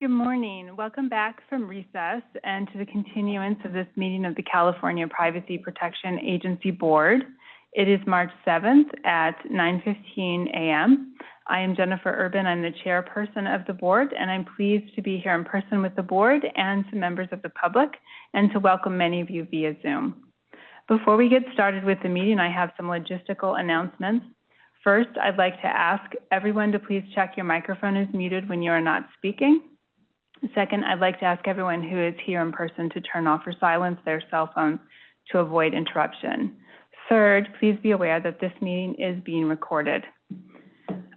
Good morning. Welcome back from recess and to the continuance of this meeting of the California Privacy Protection Agency Board. It is March 7th at 9:15 a.m. I am Jennifer Urban. I'm the chairperson of the board, and I'm pleased to be here in person with the board and some members of the public, and to welcome many of you via Zoom. Before we get started with the meeting, I have some logistical announcements. First, I'd like to ask everyone to please check your microphone is muted when you are not speaking. Second, I'd like to ask everyone who is here in person to turn off or silence their cell phones to avoid interruption. Third, please be aware that this meeting is being recorded.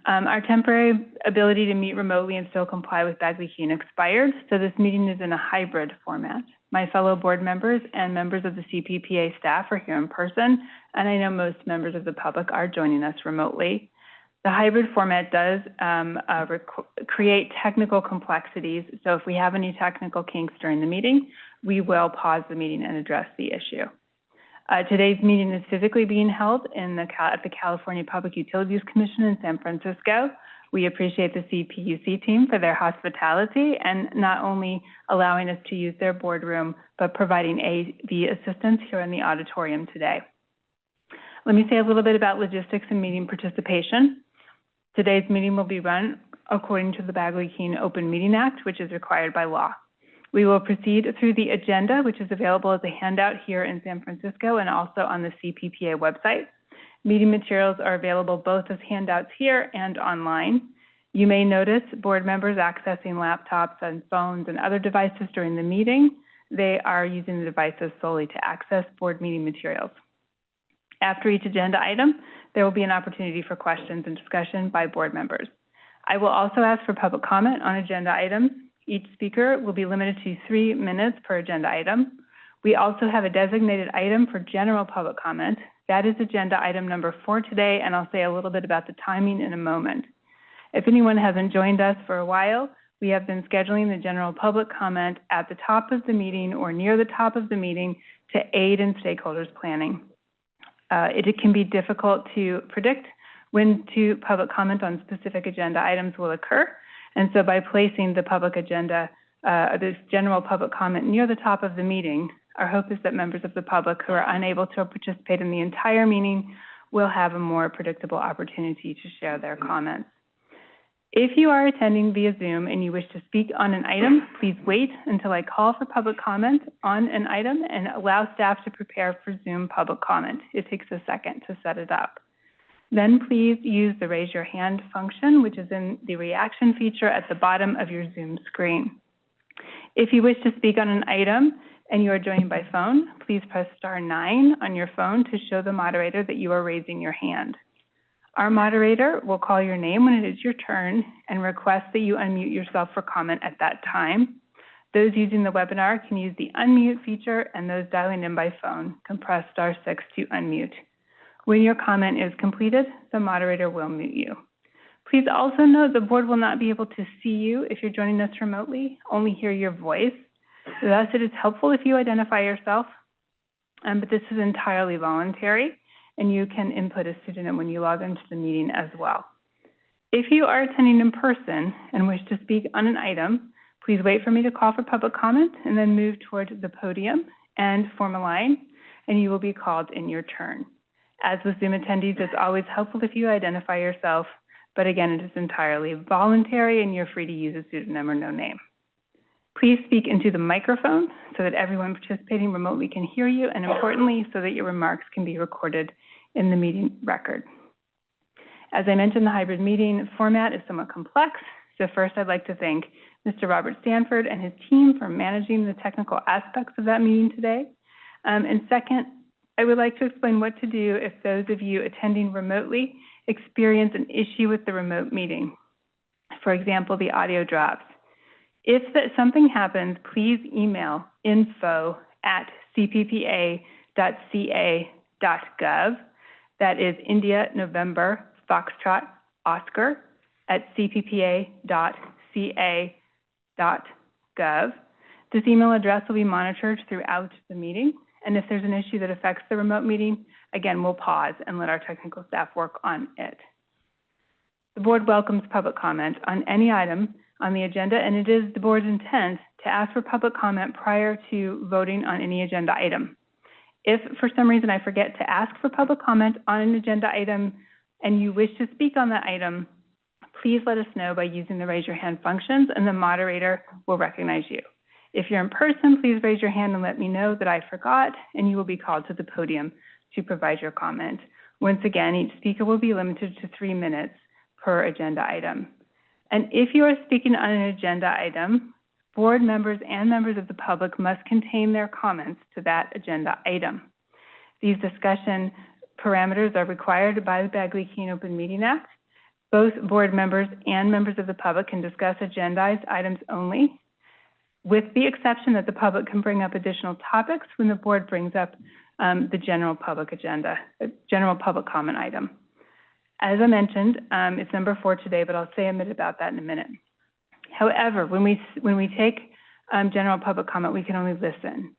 Our temporary ability to meet remotely and still comply with Bagley-Keene expired, so this meeting is in a hybrid format. My fellow board members and members of the CPPA staff are here in person, and I know most members of the public are joining us remotely. The hybrid format does create technical complexities, so if we have any technical kinks during the meeting, we will pause the meeting and address the issue. Today's meeting is physically being held at the California Public Utilities Commission in San Francisco. We appreciate the CPUC team for their hospitality and not only allowing us to use their boardroom, but providing AV assistance here in the auditorium today. Let me say a little bit about logistics and meeting participation. Today's meeting will be run according to the Bagley-Keene Open Meeting Act, which is required by law. We will proceed through the agenda, which is available as a handout here in San Francisco and also on the CPPA website. Meeting materials are available both as handouts here and online. You may notice board members accessing laptops and phones and other devices during the meeting. They are using the devices solely to access board meeting materials. After each agenda item, there will be an opportunity for questions and discussion by board members. I will also ask for public comment on agenda items. Each speaker will be limited to 3 minutes per agenda item. We also have a designated item for general public comment. That is agenda item number 4 today, and I'll say a little bit about the timing in a moment. If anyone hasn't joined us for a while, we have been scheduling the general public comment at the top of the meeting or near the top of the meeting to aid in stakeholders planning. It can be difficult to predict when to public comment on specific agenda items will occur. And so by placing the public agenda, this general public comment near the top of the meeting, our hope is that members of the public who are unable to participate in the entire meeting will have a more predictable opportunity to share their comments. If you are attending via Zoom and you wish to speak on an item, please wait until I call for public comment on an item and allow staff to prepare for Zoom public comment. It takes a second to set it up. Then please use the raise your hand function, which is in the reaction feature at the bottom of your Zoom screen. If you wish to speak on an item and you are joining by phone, please press *9 on your phone to show the moderator that you are raising your hand. Our moderator will call your name when it is your turn and request that you unmute yourself for comment at that time. Those using the webinar can use the unmute feature, and those dialing in by phone can press *6 to unmute. When your comment is completed, the moderator will mute you. Please also note the board will not be able to see you if you're joining us remotely, only hear your voice. Thus, it is helpful if you identify yourself, but this is entirely voluntary, and you can input a pseudonym when you log into the meeting as well. If you are attending in person and wish to speak on an item, please wait for me to call for public comment and then move toward the podium and form a line, and you will be called in your turn. As with Zoom attendees, it's always helpful if you identify yourself, but again, it is entirely voluntary and you're free to use a pseudonym or no name. Please speak into the microphone so that everyone participating remotely can hear you, and importantly, so that your remarks can be recorded in the meeting record. As I mentioned, the hybrid meeting format is somewhat complex. So first, I'd like to thank Mr. Robert Stanford and his team for managing the technical aspects of that meeting today. And second, I would like to explain what to do if those of you attending remotely experience an issue with the remote meeting. For example, the audio drops. If something happens, please email info@cppa.ca.gov. That is India, November, Foxtrot, Oscar @cppa.ca.gov. This email address will be monitored throughout the meeting. And if there's an issue that affects the remote meeting, again, we'll pause and let our technical staff work on it. The board welcomes public comment on any item on the agenda, and it is the board's intent to ask for public comment prior to voting on any agenda item. If for some reason I forget to ask for public comment on an agenda item and you wish to speak on that item, please let us know by using the raise your hand functions, and the moderator will recognize you. If you're in person, please raise your hand and let me know that I forgot, and you will be called to the podium to provide your comment. Once again, each speaker will be limited to 3 minutes per agenda item. And if you are speaking on an agenda item, board members and members of the public must contain their comments to that agenda item. These discussion parameters are required by the Bagley-Keene Open Meeting Act. Both board members and members of the public can discuss agendized items only, with the exception that the public can bring up additional topics when the board brings up the general public agenda, general public comment item. As I mentioned, it's number 4 today, but I'll say a bit about that in a minute. However, when we take general public comment, we can only listen.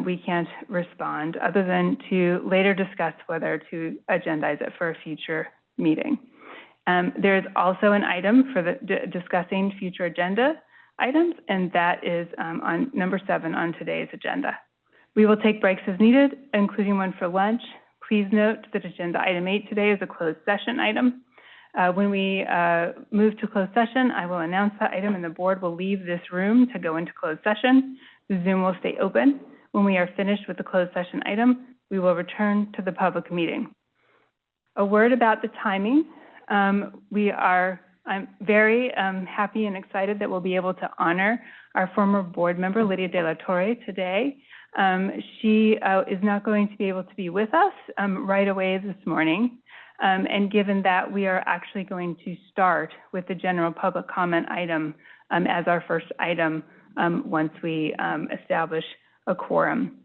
We can't respond other than to later discuss whether to agendize it for a future meeting. There is also an item for discussing future agenda items, and that is on number 7 on today's agenda. We will take breaks as needed, including one for lunch. Please note that agenda item 8 today is a closed session item. When we move to closed session, I will announce that item and the board will leave this room to go into closed session. The Zoom will stay open. When we are finished with the closed session item, we will return to the public meeting. A word about the timing. I'm very happy and excited that we'll be able to honor our former board member, Lydia De La Torre, today. She is not going to be able to be with us right away this morning. And given that we are actually going to start with the general public comment item as our first item once we establish a quorum.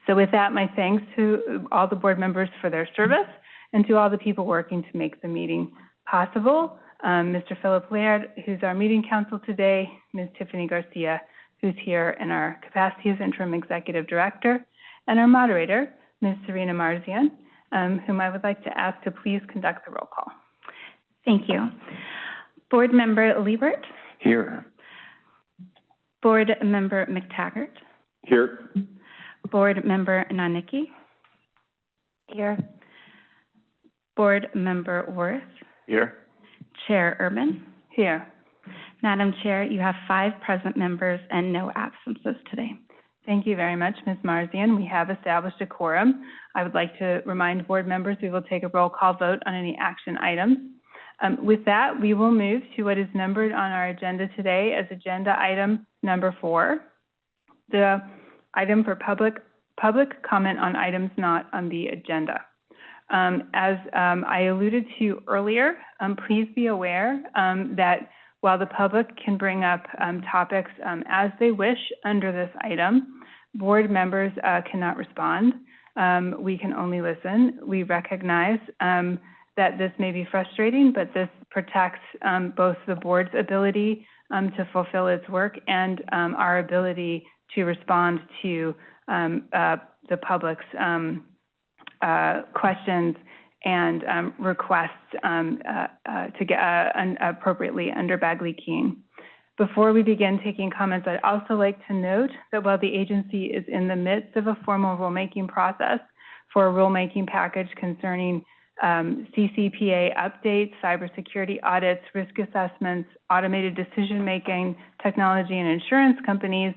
So with that, my thanks to all the board members for their service and to all the people working to make the meeting possible. Mr. Philip Laird, who's our meeting counsel today, Ms. Tiffany Garcia, who's here in our capacity as interim executive director, and our moderator, Ms. Serena Marzian, whom I would like to ask to please conduct the roll call. Thank you. Board Member Liebert? Here. Board Member McTaggart? Here. Board Member Nanicki? Here. Board Member Worth? Here. Chair Urban? Here. Madam Chair, you have 5 present members and no absences today. Thank you very much, Ms. Marzian. We have established a quorum. I would like to remind board members we will take a roll call vote on any action items. With that, we will move to what is numbered on our agenda today as agenda item number 4, the item for public comment on items not on the agenda. As I alluded to earlier, please be aware that while the public can bring up topics as they wish under this item, board members cannot respond. We can only listen. We recognize that this may be frustrating, but this protects both the board's ability to fulfill its work and our ability to respond to the public's questions and requests to get appropriately under Bagley-Keene. Before we begin taking comments, I'd also like to note that while the agency is in the midst of a formal rulemaking process for a rulemaking package concerning CCPA updates, cybersecurity audits, risk assessments, automated decision-making, technology, and insurance companies,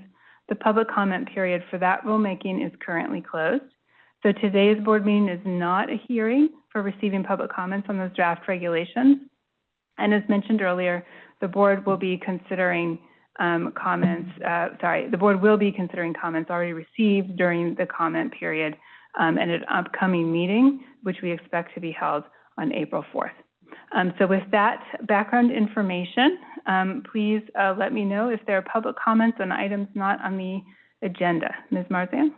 the public comment period for that rulemaking is currently closed. So today's board meeting is not a hearing for receiving public comments on those draft regulations. And as mentioned earlier, the board will be considering the board will be considering comments already received during the comment period at an upcoming meeting, which we expect to be held on April 4th. So with that background information, please let me know if there are public comments on items not on the agenda. Ms. Marzian?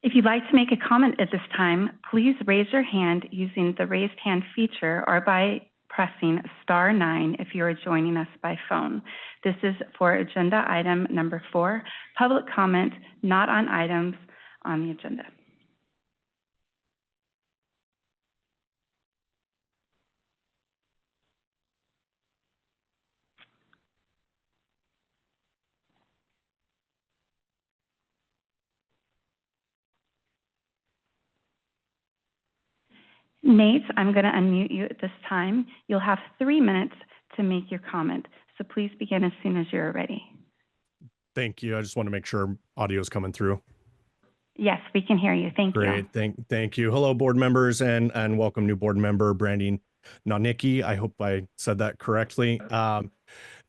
If you'd like to make a comment at this time, please raise your hand using the raised hand feature or by pressing *9 if you are joining us by phone. This is for agenda item number 4, public comment not on items on the agenda. Nate, I'm going to unmute you at this time. You'll have 3 minutes to make your comment, so please begin as soon as you're ready. Thank you. I just want to make sure audio is coming through. Yes, we can hear you. Thank you. Great. Thank you. Hello, board members, and welcome new board member Brandine Nownicki. I hope I said that correctly.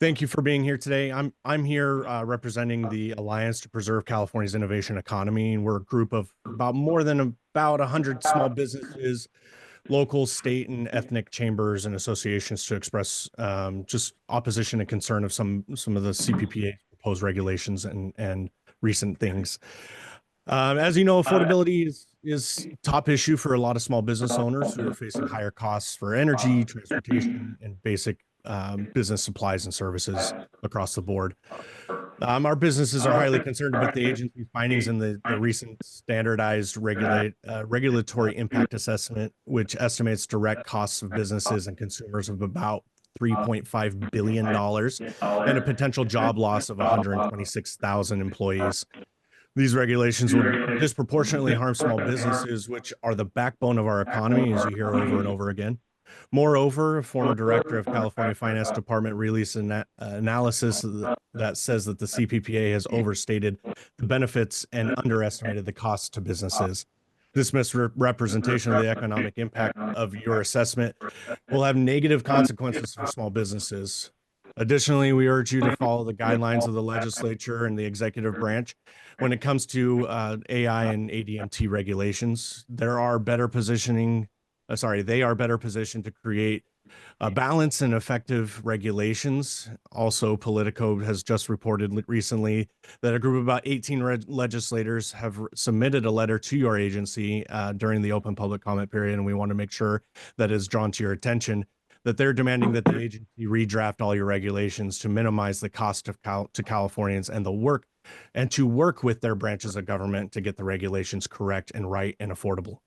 Thank you for being here today. I'm here representing the Alliance to Preserve California's Innovation Economy, and we're a group of about 100 small businesses, local, state, and ethnic chambers and associations to express just opposition and concern of some of the CPPA proposed regulations and recent things. As you know, affordability is top issue for a lot of small business owners who are facing higher costs for energy, transportation, and basic business supplies and services across the board. Our businesses are highly concerned about the agency's findings in the recent standardized regulatory impact assessment, which estimates direct costs of businesses and consumers of about $3.5 billion and a potential job loss of 126,000 employees. These regulations will disproportionately harm small businesses, which are the backbone of our economy, as you hear over and over again. Moreover, a former director of California Finance Department released an analysis that says that the CPPA has overstated the benefits and underestimated the costs to businesses. This misrepresentation of the economic impact of your assessment will have negative consequences for small businesses. Additionally, we urge you to follow the guidelines of the legislature and the executive branch when it comes to AI and ADMT regulations. They are better positioned to create a balance and effective regulations. Also, Politico has just reported recently that a group of about 18 legislators have submitted a letter to your agency during the open public comment period, and we want to make sure that is drawn to your attention that they're demanding that the agency redraft all your regulations to minimize the cost to Californians and to work with their branches of government to get the regulations correct and right and affordable.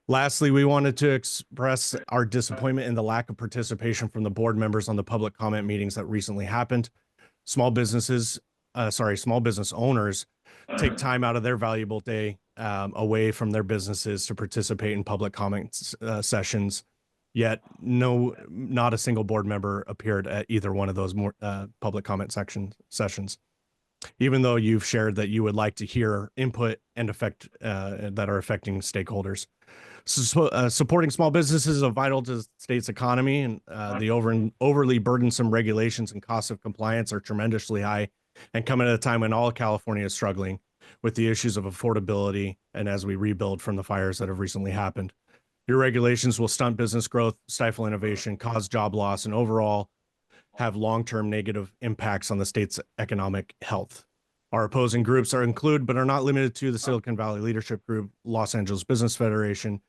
Lastly, we wanted to express our disappointment in the lack of participation from the board members on the public comment meetings that recently happened. Small business owners take time out of their valuable day away from their businesses to participate in public comment sessions. Yet not a single board member appeared at either one of those public comment sessions, even though you've shared that you would like to hear input and that are affecting stakeholders. Supporting small businesses is vital to the state's economy, and the overly burdensome regulations and costs of compliance are tremendously high and come at a time when all of California is struggling with the issues of affordability and as we rebuild from the fires that have recently happened. Your regulations will stunt business growth, stifle innovation, cause job loss, and overall have long-term negative impacts on the state's economic health. Our opposing groups include, but are not limited to, the Silicon Valley Leadership Group, Los Angeles Business Federation,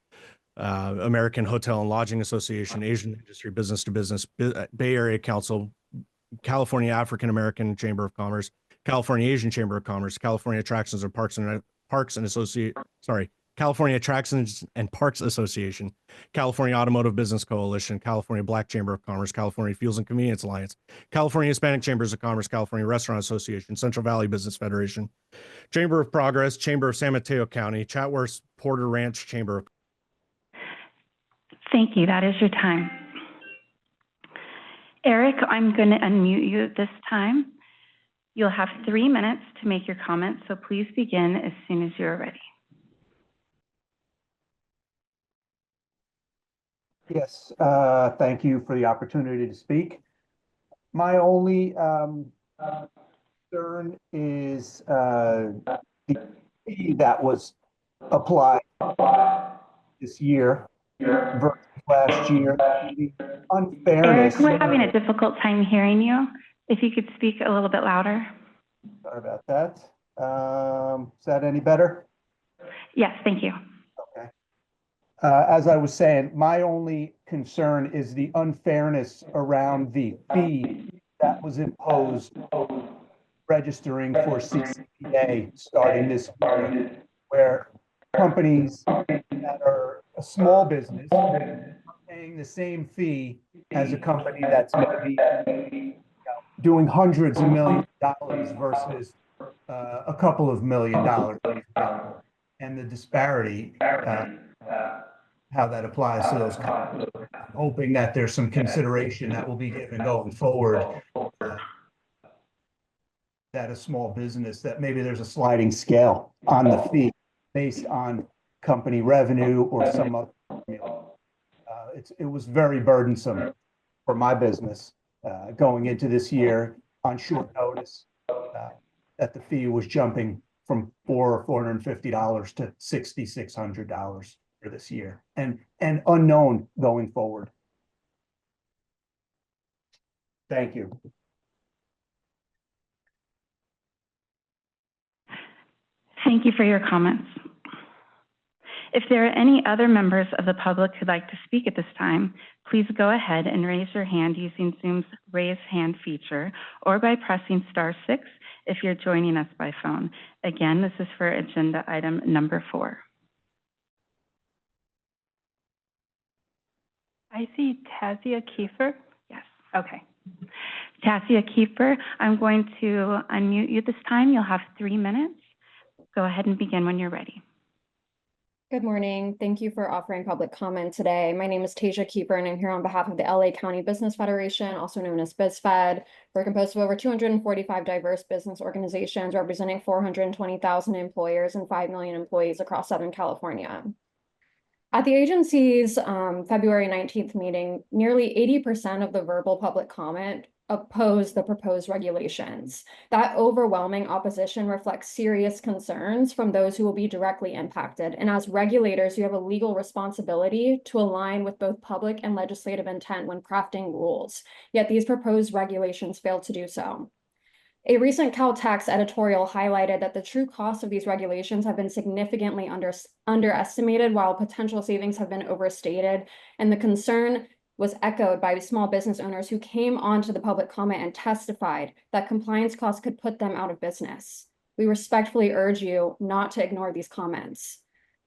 American Hotel and Lodging Association, Asian Industry Business to Business, Bay Area Council, California African American Chamber of Commerce, California Asian Chamber of Commerce, California Attractions and California Attractions and Parks Association, California Automotive Business Coalition, California Black Chamber of Commerce, California Fuels and Convenience Alliance, California Hispanic Chambers of Commerce, California Restaurant Association, Central Valley Business Federation, Chamber of Progress, Chamber of San Mateo County, Chatworth Porter Ranch Chamber of. Thank you. That is your time. Eric, I'm going to unmute you at this time. You'll have 3 minutes to make your comments, so please begin as soon as you're ready. Yes, thank you for the opportunity to speak. My only concern is the fee that was applied this year versus last year. The unfairness. Eric, we're having a difficult time hearing you. If you could speak a little bit louder. Sorry about that. Is that any better? Yes, thank you. Okay. As I was saying, my only concern is the unfairness around the fee that was imposed registering for CCPA starting this year, where companies that are a small business are paying the same fee as a company that's maybe doing hundreds of millions of dollars versus a couple of $1 million, and the disparity how that applies to those companies. I'm hoping that there's some consideration that will be given going forward. That a small business, that maybe there's a sliding scale on the fee based on company revenue or some other formula. It was very burdensome for my business going into this year on short notice, that the fee was jumping from $450 to $6,600 for this year, and unknown going forward. Thank you. Thank you for your comments. If there are any other members of the public who'd like to speak at this time, please go ahead and raise your hand using Zoom's raise hand feature or by pressing *6 if you're joining us by phone. Again, this is for agenda item number 4. I see Tazia Kiefer. Yes. Okay. Tassia Kiefer, I'm going to unmute you this time. You'll have 3 minutes. Go ahead and begin when you're ready. Good morning. Thank you for offering public comment today. My name is Tasia Kiefer, and I'm here on behalf of the LA County Business Federation, also known as BizFed. We're composed of over 245 diverse business organizations representing 420,000 employers and 5 million employees across Southern California. At the agency's February 19th meeting, nearly 80% of the verbal public comment opposed the proposed regulations. That overwhelming opposition reflects serious concerns from those who will be directly impacted. And as regulators, you have a legal responsibility to align with both public and legislative intent when crafting rules. Yet these proposed regulations fail to do so. A recent Caltex editorial highlighted that the true cost of these regulations have been significantly underestimated, while potential savings have been overstated. And the concern was echoed by small business owners who came onto the public comment and testified that compliance costs could put them out of business. We respectfully urge you not to ignore these comments.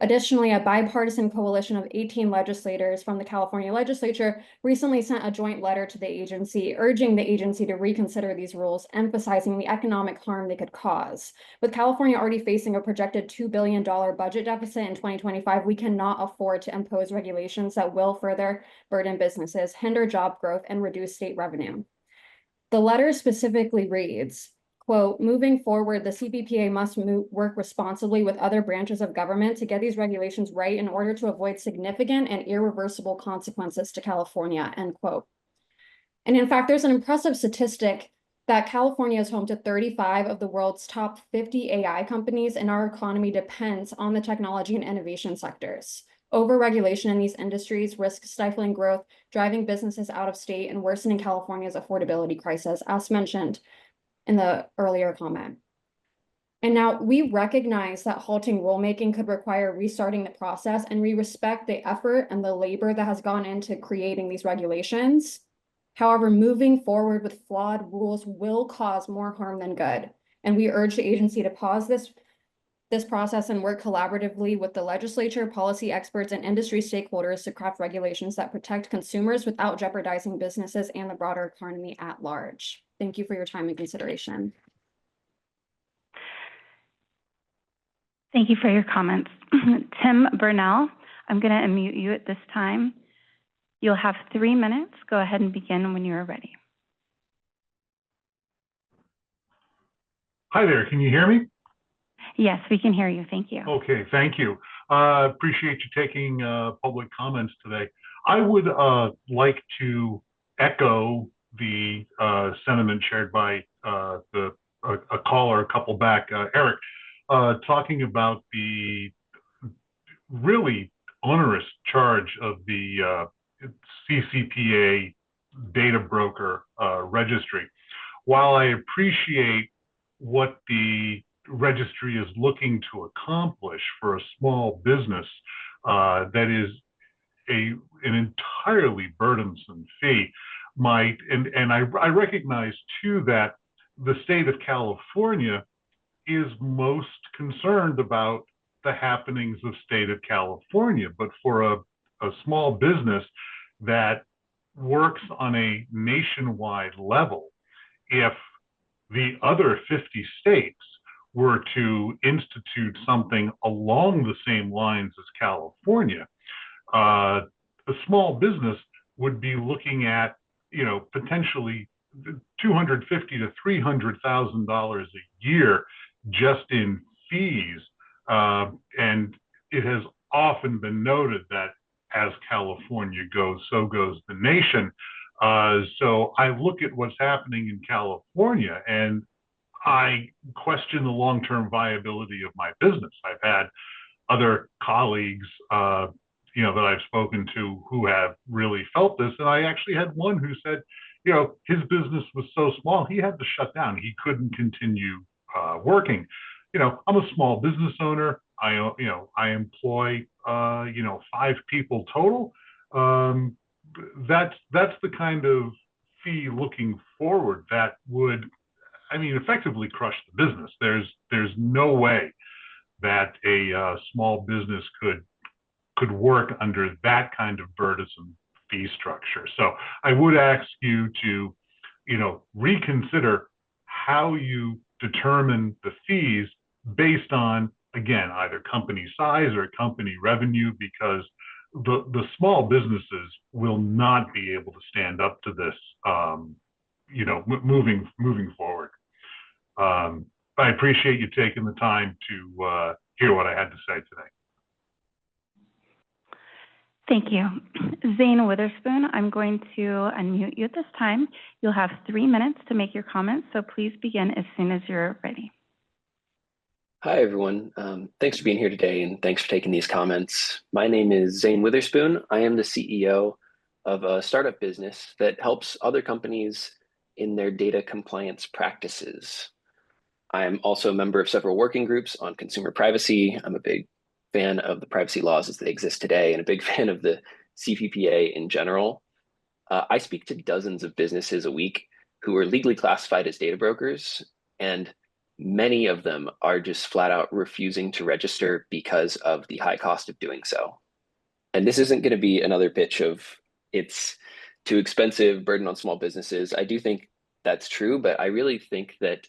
Additionally, a bipartisan coalition of 18 legislators from the California legislature recently sent a joint letter to the agency, urging the agency to reconsider these rules, emphasizing the economic harm they could cause. With California already facing a projected $2 billion budget deficit in 2025, we cannot afford to impose regulations that will further burden businesses, hinder job growth, and reduce state revenue. The letter specifically reads, quote, moving forward, the CBPA must work responsibly with other branches of government to get these regulations right in order to avoid significant and irreversible consequences to California, end quote. And in fact, there's an impressive statistic that California is home to 35 of the world's top 50 AI companies, and our economy depends on the technology and innovation sectors. Overregulation in these industries risks stifling growth, driving businesses out of state, and worsening California's affordability crisis, as mentioned in the earlier comment. And now we recognize that halting rulemaking could require restarting the process, and we respect the effort and the labor that has gone into creating these regulations. However, moving forward with flawed rules will cause more harm than good. And we urge the agency to pause this process and work collaboratively with the legislature, policy experts, and industry stakeholders to craft regulations that protect consumers without jeopardizing businesses and the broader economy at large. Thank you for your time and consideration. Thank you for your comments. Tim Burnell, I'm going to unmute you at this time. You'll have 3 minutes. Go ahead and begin when you are ready. Hi there, can you hear me? Yes, we can hear you. Thank you. Okay, thank you. Appreciate you taking public comments today. I would like to echo the sentiment shared by a caller a couple back, Eric, talking about the really onerous charge of the CCPA data broker registry. While I appreciate what the registry is looking to accomplish for a small business that is an entirely burdensome fee, I recognize too that the state of California is most concerned about the happenings of state of California, but for a small business that works on a nationwide level, if the other 50 states were to institute something along the same lines as California, a small business would be looking at, potentially $250,000 to $300,000 a year just in fees. And it has often been noted that as California goes, so goes the nation. So I look at what's happening in California and I question the long-term viability of my business. I've had other colleagues, that I've spoken to who have really felt this. And I actually had one who said, his business was so small, he had to shut down. He couldn't continue working. I'm a small business owner. I employ, 5 people total. That's the kind of fee looking forward that would, effectively crush the business. There's no way that a small business could work under that kind of burdensome fee structure. So I would ask you to, reconsider how you determine the fees based on, again, either company size or company revenue, because the small businesses will not be able to stand up to this, moving forward. I appreciate you taking the time to hear what I had to say today. Thank you. Zane Witherspoon, I'm going to unmute you at this time. You'll have 3 minutes to make your comments, so please begin as soon as you're ready. Hi, everyone. Thanks for being here today, and thanks for taking these comments. My name is Zane Witherspoon. I am the CEO of a startup business that helps other companies in their data compliance practices. I'm also a member of several working groups on consumer privacy. I'm a big fan of the privacy laws as they exist today and a big fan of the CPPA in general. I speak to dozens of businesses a week who are legally classified as data brokers, and many of them are just flat out refusing to register because of the high cost of doing so. And this isn't going to be another pitch of it's too expensive, burden on small businesses. I do think that's true, but I really think that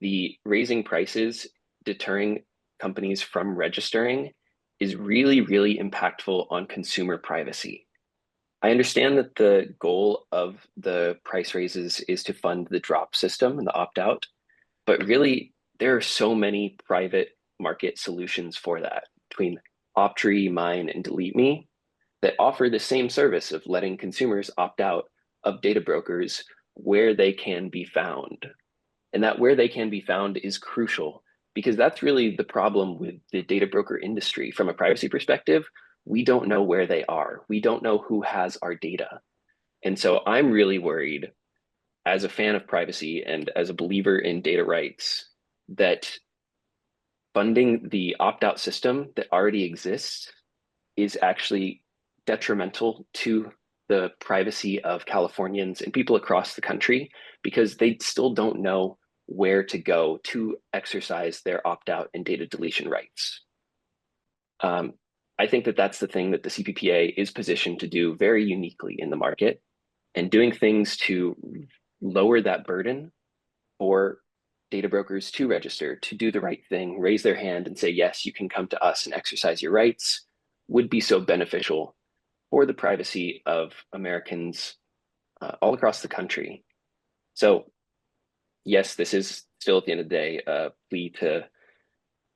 the raising prices, deterring companies from registering is really, really impactful on consumer privacy. I understand that the goal of the price raises is to fund the drop system and the opt-out, but really there are so many private market solutions for that between Optree, Mine, and Delete Me that offer the same service of letting consumers opt out of data brokers where they can be found. And that where they can be found is crucial, because that's really the problem with the data broker industry. From a privacy perspective, we don't know where they are. We don't know who has our data. And so I'm really worried, as a fan of privacy and as a believer in data rights, that funding the opt-out system that already exists is actually detrimental to the privacy of Californians and people across the country, because they still don't know where to go to exercise their opt-out and data deletion rights. I think that that's the thing that the CPPA is positioned to do very uniquely in the market, and doing things to lower that burden for data brokers to register, to do the right thing, raise their hand and say, yes, you can come to us and exercise your rights, would be so beneficial for the privacy of Americans all across the country. So yes, this is still at the end of the day a plea to,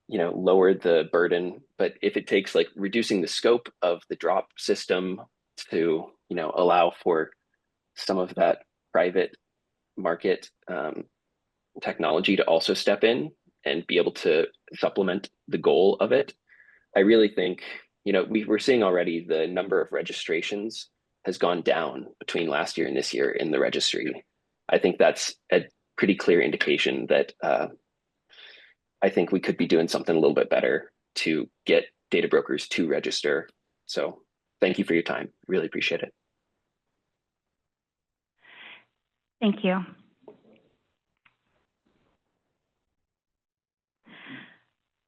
lower the burden, but if it takes like reducing the scope of the drop system to, allow for some of that private market technology to also step in and be able to supplement the goal of it, I really think, we're seeing already the number of registrations has gone down between last year and this year in the registry. I think that's a pretty clear indication that I think we could be doing something a little bit better to get data brokers to register. So thank you for your time. Really appreciate it. Thank you.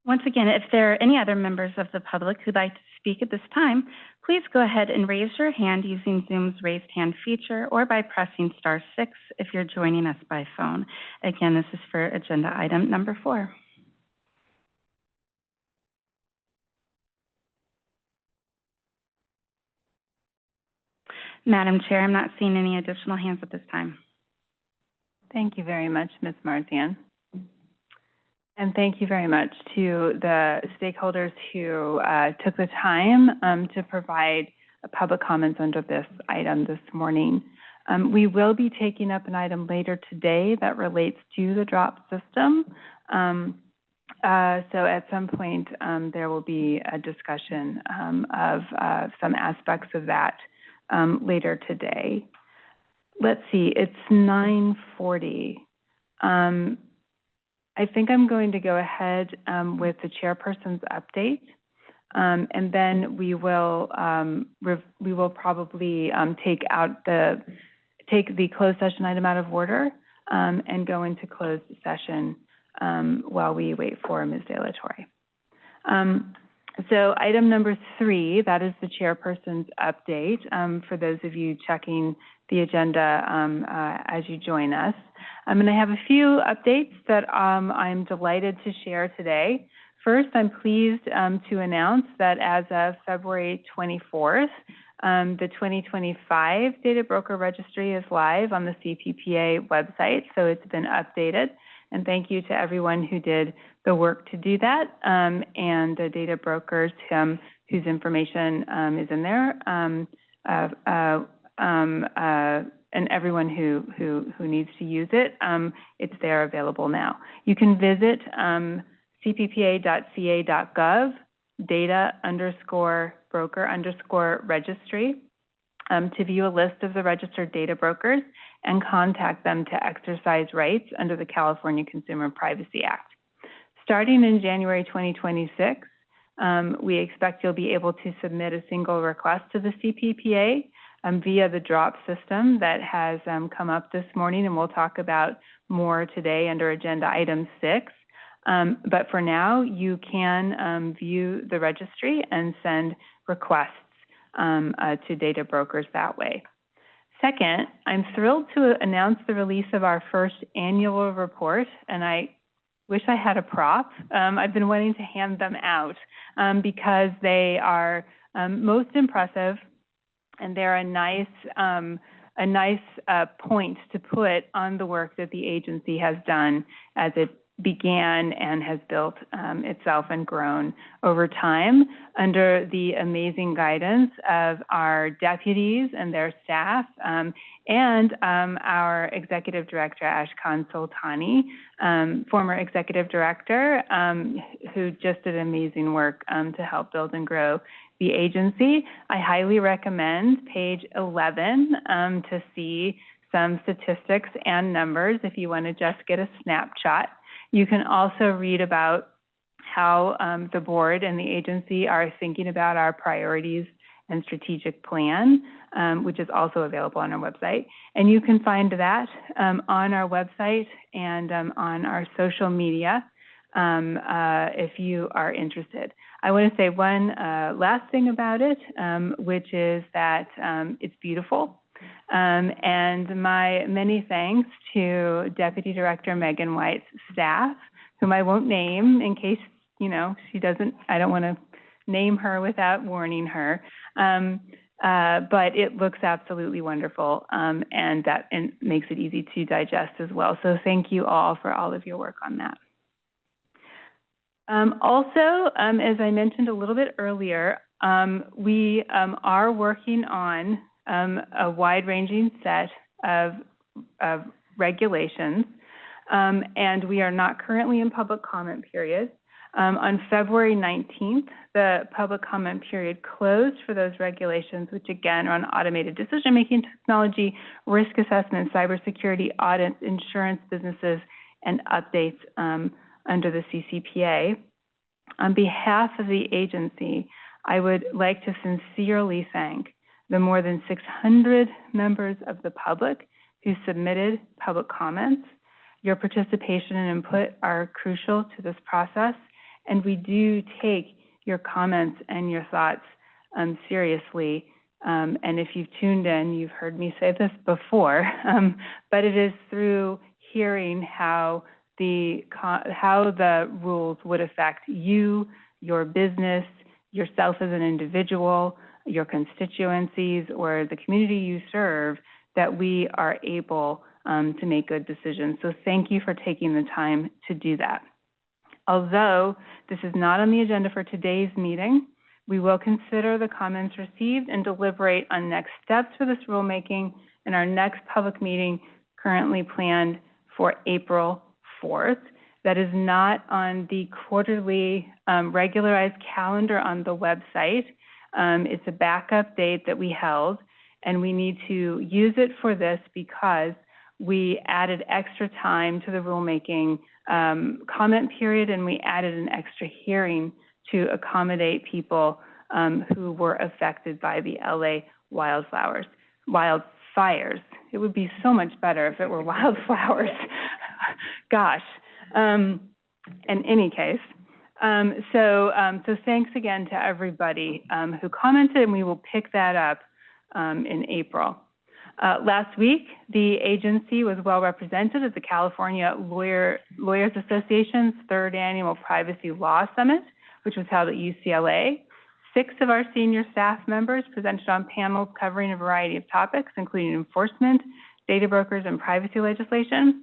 Once again, if there are any other members of the public who'd like to speak at this time, please go ahead and raise your hand using Zoom's raised hand feature or by pressing *6 if you're joining us by phone. Again, this is for agenda item number 4. Madam Chair, I'm not seeing any additional hands at this time. Thank you very much, Ms. Marzian. And thank you very much to the stakeholders who took the time to provide public comments under this item this morning. We will be taking up an item later today that relates to the drop system. So at some point, there will be a discussion of some aspects of that later today. Let's see, it's 9:40. I think I'm going to go ahead with the chairperson's update, and then we will probably take the closed session item out of order and go into closed session while we wait for Ms. De La Torre. So item number 3, that is the chairperson's update for those of you checking the agenda as you join us. I'm going to have a few updates that I'm delighted to share today. First, I'm pleased to announce that as of February 24th, the 2025 Data Broker Registry is live on the CPPA website, so it's been updated. And thank you to everyone who did the work to do that, and the data brokers whose information is in there, and everyone who needs to use it. It's there available now. You can visit cppa.ca.gov, data_broker_registry, to view a list of the registered data brokers and contact them to exercise rights under the California Consumer Privacy Act. Starting in January 2026, we expect you'll be able to submit a single request to the CPPA via the drop system that has come up this morning, and we'll talk about more today under agenda item 6. But for now, you can view the registry and send requests to data brokers that way. Second, I'm thrilled to announce the release of our first annual report, and I wish I had a prop. I've been wanting to hand them out because they are most impressive, and they're a nice point to put on the work that the agency has done as it began and has built itself and grown over time under the amazing guidance of our deputies and their staff, and our executive director, Ashkan Soltani, former executive director, who just did amazing work to help build and grow the agency. I highly recommend page 11 to see some statistics and numbers if you want to just get a snapshot. You can also read about how the board and the agency are thinking about our priorities and strategic plan, which is also available on our website. And you can find that on our website and on our social media if you are interested. I want to say one last thing about it, which is that it's beautiful. And my many thanks to Deputy Director Megan White's staff, whom I won't name in case, she doesn't, I don't want to name her without warning her. But it looks absolutely wonderful, and that makes it easy to digest as well. So thank you all for all of your work on that. Also, as I mentioned a little bit earlier, we are working on a wide-ranging set of regulations, and we are not currently in public comment period. On February 19th, the public comment period closed for those regulations, which again are on automated decision-making technology, risk assessment, cybersecurity, audits, insurance businesses, and updates under the CCPA. On behalf of the agency, I would like to sincerely thank the more than 600 members of the public who submitted public comments. Your participation and input are crucial to this process, and we do take your comments and your thoughts seriously. And if you've tuned in, you've heard me say this before, but it is through hearing how the rules would affect you, your business, yourself as an individual, your constituencies, or the community you serve, that we are able to make good decisions. So thank you for taking the time to do that. Although this is not on the agenda for today's meeting, we will consider the comments received and deliberate on next steps for this rulemaking in our next public meeting, currently planned for April 4th. That is not on the quarterly regularized calendar on the website. It's a backup date that we held, and we need to use it for this because we added extra time to the rulemaking comment period, and we added an extra hearing to accommodate people who were affected by the LA wildfires. It would be so much better if it were wildflowers. Gosh. In any case, so thanks again to everybody who commented, and we will pick that up in April. Last week, the agency was well represented at the California Lawyers Association's 3rd Annual Privacy Law Summit, which was held at UCLA. 6 of our senior staff members presented on panels covering a variety of topics, including enforcement, data brokers, and privacy legislation.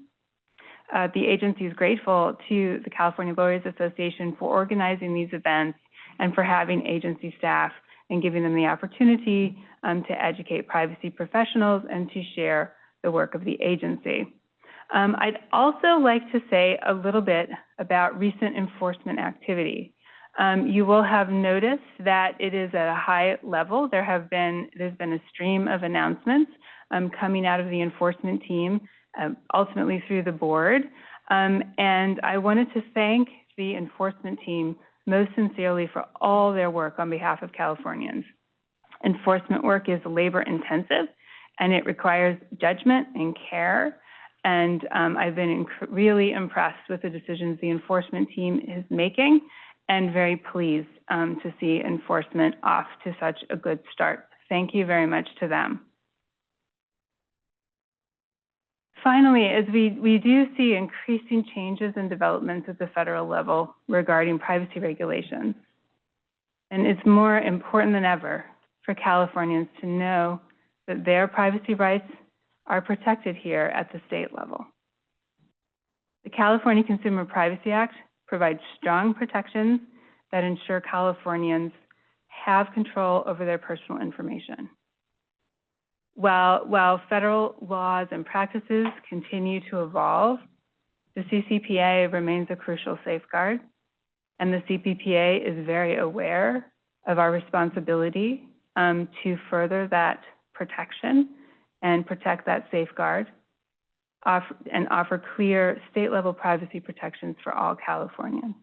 The agency is grateful to the California Lawyers Association for organizing these events and for having agency staff and giving them the opportunity to educate privacy professionals and to share the work of the agency. I'd also like to say a little bit about recent enforcement activity. You will have noticed that it is at a high level. There's been a stream of announcements coming out of the enforcement team, ultimately through the board. And I wanted to thank the enforcement team most sincerely for all their work on behalf of Californians. Enforcement work is labor intensive, and it requires judgment and care. And I've been really impressed with the decisions the enforcement team is making, and very pleased to see enforcement off to such a good start. Thank you very much to them. Finally, as we do see increasing changes and developments at the federal level regarding privacy regulations, and it's more important than ever for Californians to know that their privacy rights are protected here at the state level. The California Consumer Privacy Act provides strong protections that ensure Californians have control over their personal information. While federal laws and practices continue to evolve, the CCPA remains a crucial safeguard, and the CPPA is very aware of our responsibility to further that protection and protect that safeguard and offer clear state-level privacy protections for all Californians.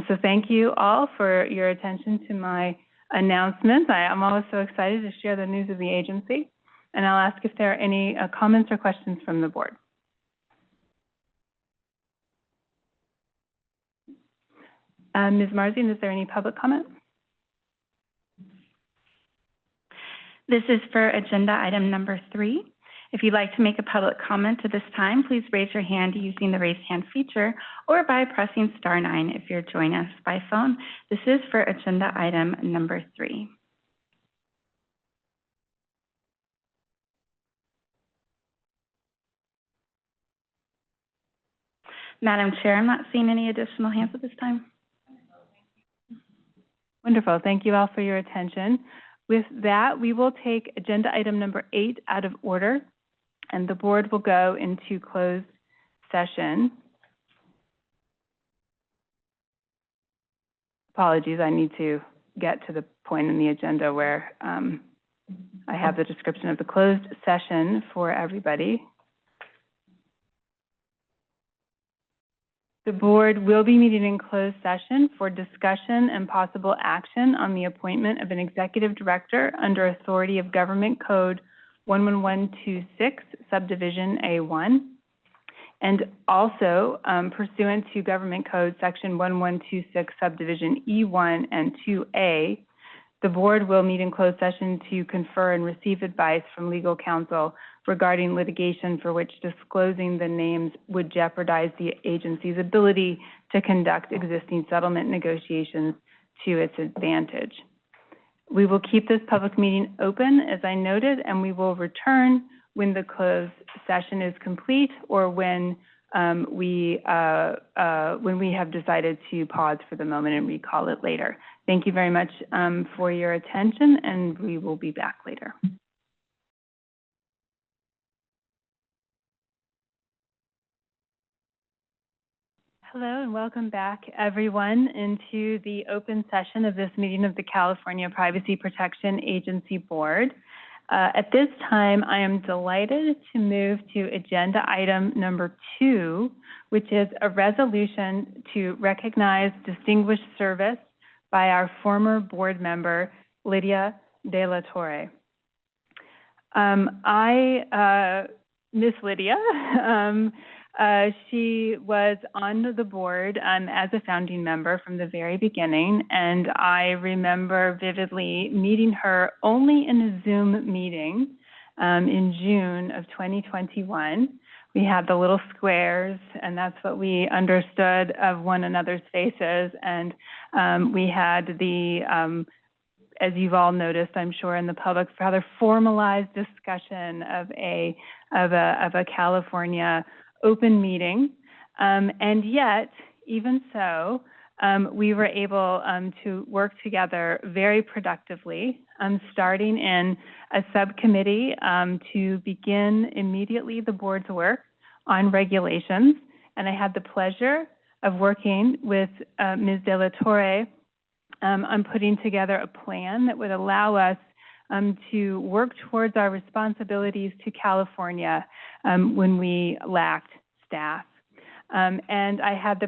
So thank you all for your attention to my announcements. I'm always so excited to share the news of the agency, and I'll ask if there are any comments or questions from the board. Ms. Marzian, is there any public comment? This is for agenda item number 3. If you'd like to make a public comment at this time, please raise your hand using the raise hand feature or by pressing *9 if you're joining us by phone. This is for agenda item number 3. Madam Chair, I'm not seeing any additional hands at this time. Wonderful. Thank you all for your attention. With that, we will take agenda item number 8 out of order, and the board will go into closed session. Apologies, I need to get to the point in the agenda where I have the description of the closed session for everybody. The board will be meeting in closed session for discussion and possible action on the appointment of an executive director under authority of Government Code 11126, Subdivision A1, and also pursuant to Government Code Section 1126, Subdivision E1 and 2A, the board will meet in closed session to confer and receive advice from legal counsel regarding litigation for which disclosing the names would jeopardize the agency's ability to conduct existing settlement negotiations to its advantage. We will keep this public meeting open, as I noted, and we will return when the closed session is complete or when we have decided to pause for the moment and recall it later. Thank you very much for your attention, and we will be back later. Hello and welcome back, everyone, into the open session of this meeting of the California Privacy Protection Agency Board. At this time, I am delighted to move to agenda item number 2, which is a resolution to recognize distinguished service by our former board member, Lydia De La Torre. Miss Lydia, she was on the board as a founding member from the very beginning, and I remember vividly meeting her only in a Zoom meeting in June of 2021. We had the little squares, and that's what we understood of one another's faces, and we had the as you've all noticed, I'm sure, in the public, rather formalized discussion of a California open meeting, and yet, even so, we were able to work together very productively, starting in a subcommittee to begin immediately the board's work on regulations. And I had the pleasure of working with Ms. De La Torre on putting together a plan that would allow us to work towards our responsibilities to California when we lacked staff. And I had the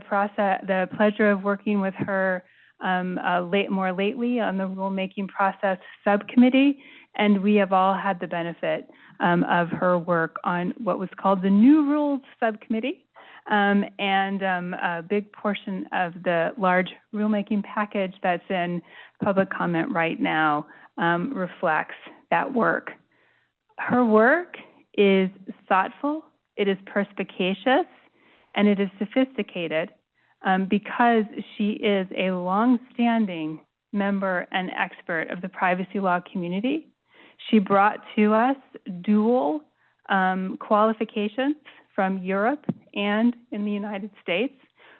pleasure of working with her more lately on the rulemaking process subcommittee, and we have all had the benefit of her work on what was called the New Rules Subcommittee, and a big portion of the large rulemaking package that's in public comment right now reflects that work. Her work is thoughtful, it is perspicacious, and it is sophisticated because she is a long-standing member and expert of the privacy law community. She brought to us dual qualifications from Europe and in the United States,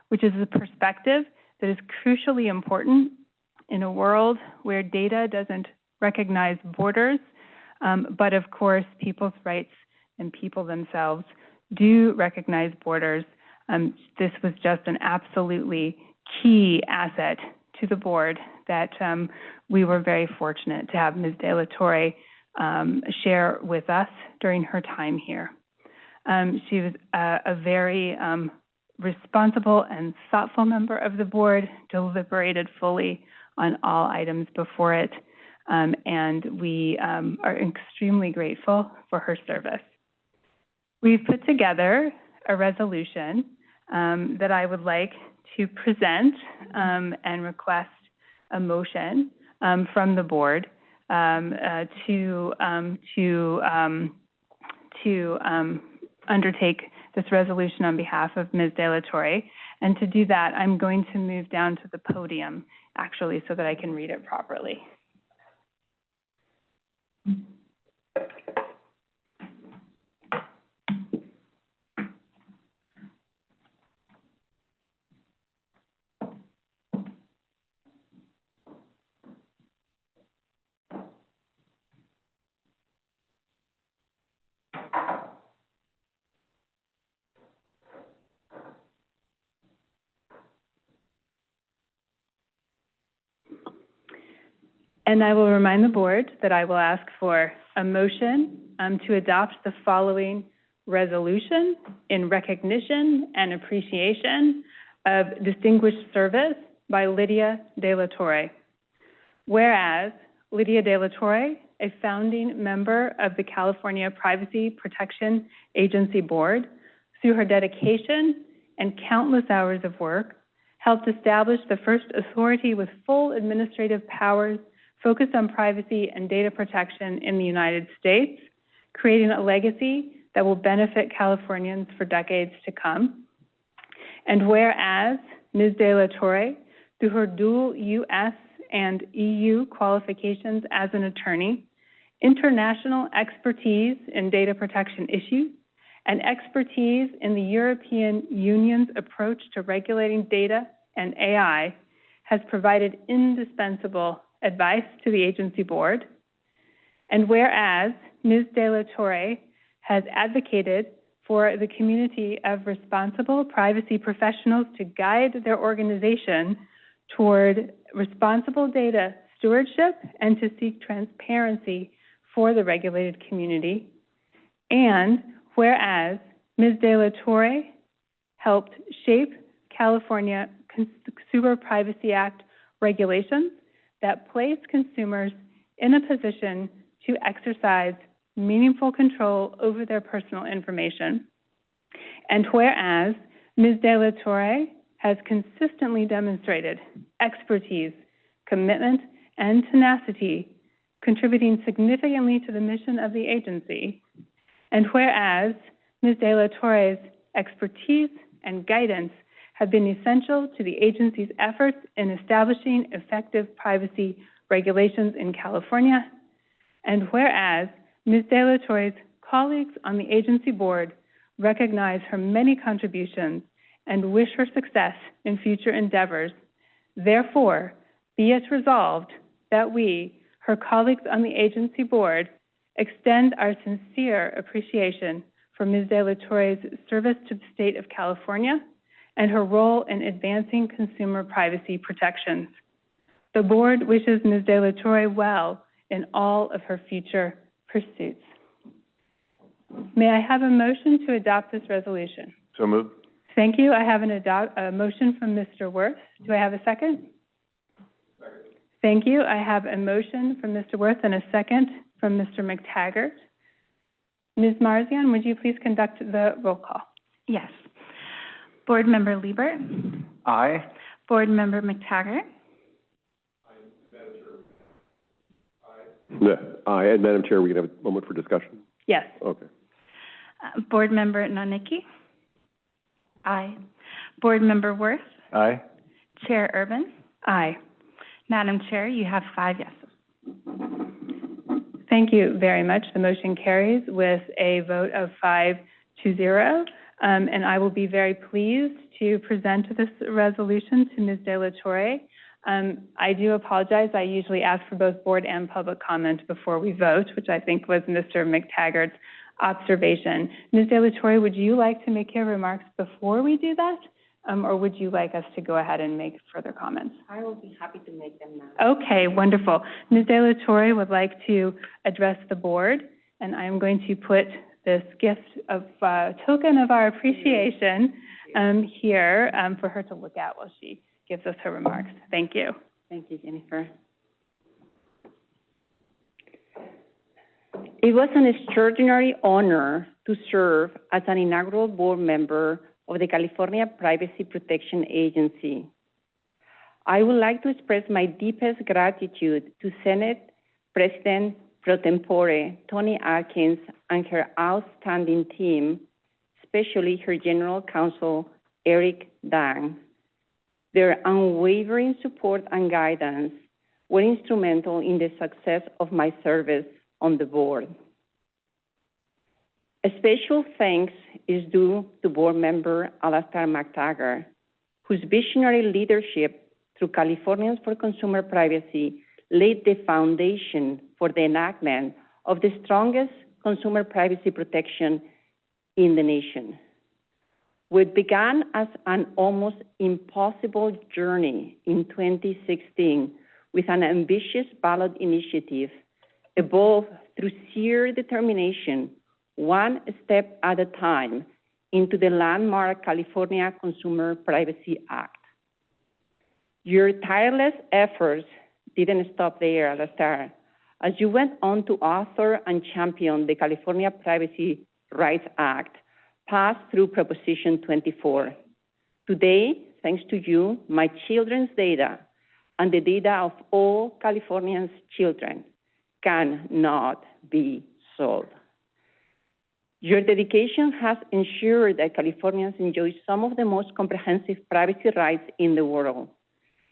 which is a perspective that is crucially important in a world where data doesn't recognize borders, but of course people's rights and people themselves do recognize borders. This was just an absolutely key asset to the board that we were very fortunate to have Ms. De La Torre share with us during her time here. She was a very responsible and thoughtful member of the board, deliberated fully on all items before it, and we are extremely grateful for her service. We've put together a resolution that I would like to present and request a motion from the board to undertake this resolution on behalf of Ms. De La Torre. And to do that, I'm going to move down to the podium, actually, so that I can read it properly. And I will remind the board that I will ask for a motion to adopt the following resolution in recognition and appreciation of distinguished service by Lydia De La Torre. Whereas Lydia De La Torre, a founding member of the California Privacy Protection Agency Board, through her dedication and countless hours of work, helped establish the first authority with full administrative powers focused on privacy and data protection in the United States, creating a legacy that will benefit Californians for decades to come. And whereas Ms. De La Torre, through her dual U.S. and EU qualifications as an attorney, international expertise in data protection issues, and expertise in the European Union's approach to regulating data and AI, has provided indispensable advice to the agency board. And whereas Ms. De La Torre has advocated for the community of responsible privacy professionals to guide their organization toward responsible data stewardship and to seek transparency for the regulated community. And whereas Ms. De La Torre helped shape California Consumer Privacy Act regulations that place consumers in a position to exercise meaningful control over their personal information. And whereas Ms. De La Torre has consistently demonstrated expertise, commitment, and tenacity, contributing significantly to the mission of the agency. And whereas Ms. De La Torre's expertise and guidance have been essential to the agency's efforts in establishing effective privacy regulations in California. And whereas Ms. De La Torre's colleagues on the agency board recognize her many contributions and wish her success in future endeavors, therefore, be it resolved that we, her colleagues on the agency board, extend our sincere appreciation for Ms. De La Torre's service to the state of California and her role in advancing consumer privacy protections. The board wishes Ms. De La Torre well in all of her future pursuits. May I have a motion to adopt this resolution? So moved. Thank you. I have a motion from Mr. Worth. Do I have a second? Second. Thank you. I have a motion from Mr. Worth and a second from Mr. McTaggart. Ms. Marzian, would you please conduct the roll call? Yes. Board Member Liebert? Aye. Board Member McTaggart? Aye. And Madam Chair, we can have a moment for discussion? Yes. Okay. Board Member Nonnicki? Aye. Board Member Worth? Aye. Chair Urban? Aye. Madam Chair, you have 5 yeses. Thank you very much. The motion carries with a vote of 5-0. And I will be very pleased to present this resolution to Ms. De La Torre. I do apologize. I usually ask for both board and public comment before we vote, which I think was Mr. McTaggart's observation. Ms. De La Torre, would you like to make your remarks before we do that? Or would you like us to go ahead and make further comments? I will be happy to make them now. Okay, wonderful. Ms. De La Torre would like to address the board, and I am going to put this gift of token of our appreciation here for her to look at while she gives us her remarks. Thank you. Thank you, Jennifer. It was an extraordinary honor to serve as an inaugural board member of the California Privacy Protection Agency. I would like to express my deepest gratitude to Senate President Pro Tempore Toni Atkins and her outstanding team, especially her General Counsel Eric Dang. Their unwavering support and guidance were instrumental in the success of my service on the board. A special thanks is due to board member Alastair McTaggart, whose visionary leadership through Californians for Consumer Privacy laid the foundation for the enactment of the strongest consumer privacy protection in the nation. What began as an almost impossible journey in 2016 with an ambitious ballot initiative evolved through sheer determination, one step at a time, into the landmark California Consumer Privacy Act. Your tireless efforts didn't stop there, Alastair, as you went on to author and champion the California Privacy Rights Act, passed through Proposition 24. Today, thanks to you, my children's data and the data of all Californians' children cannot be sold. Your dedication has ensured that Californians enjoy some of the most comprehensive privacy rights in the world.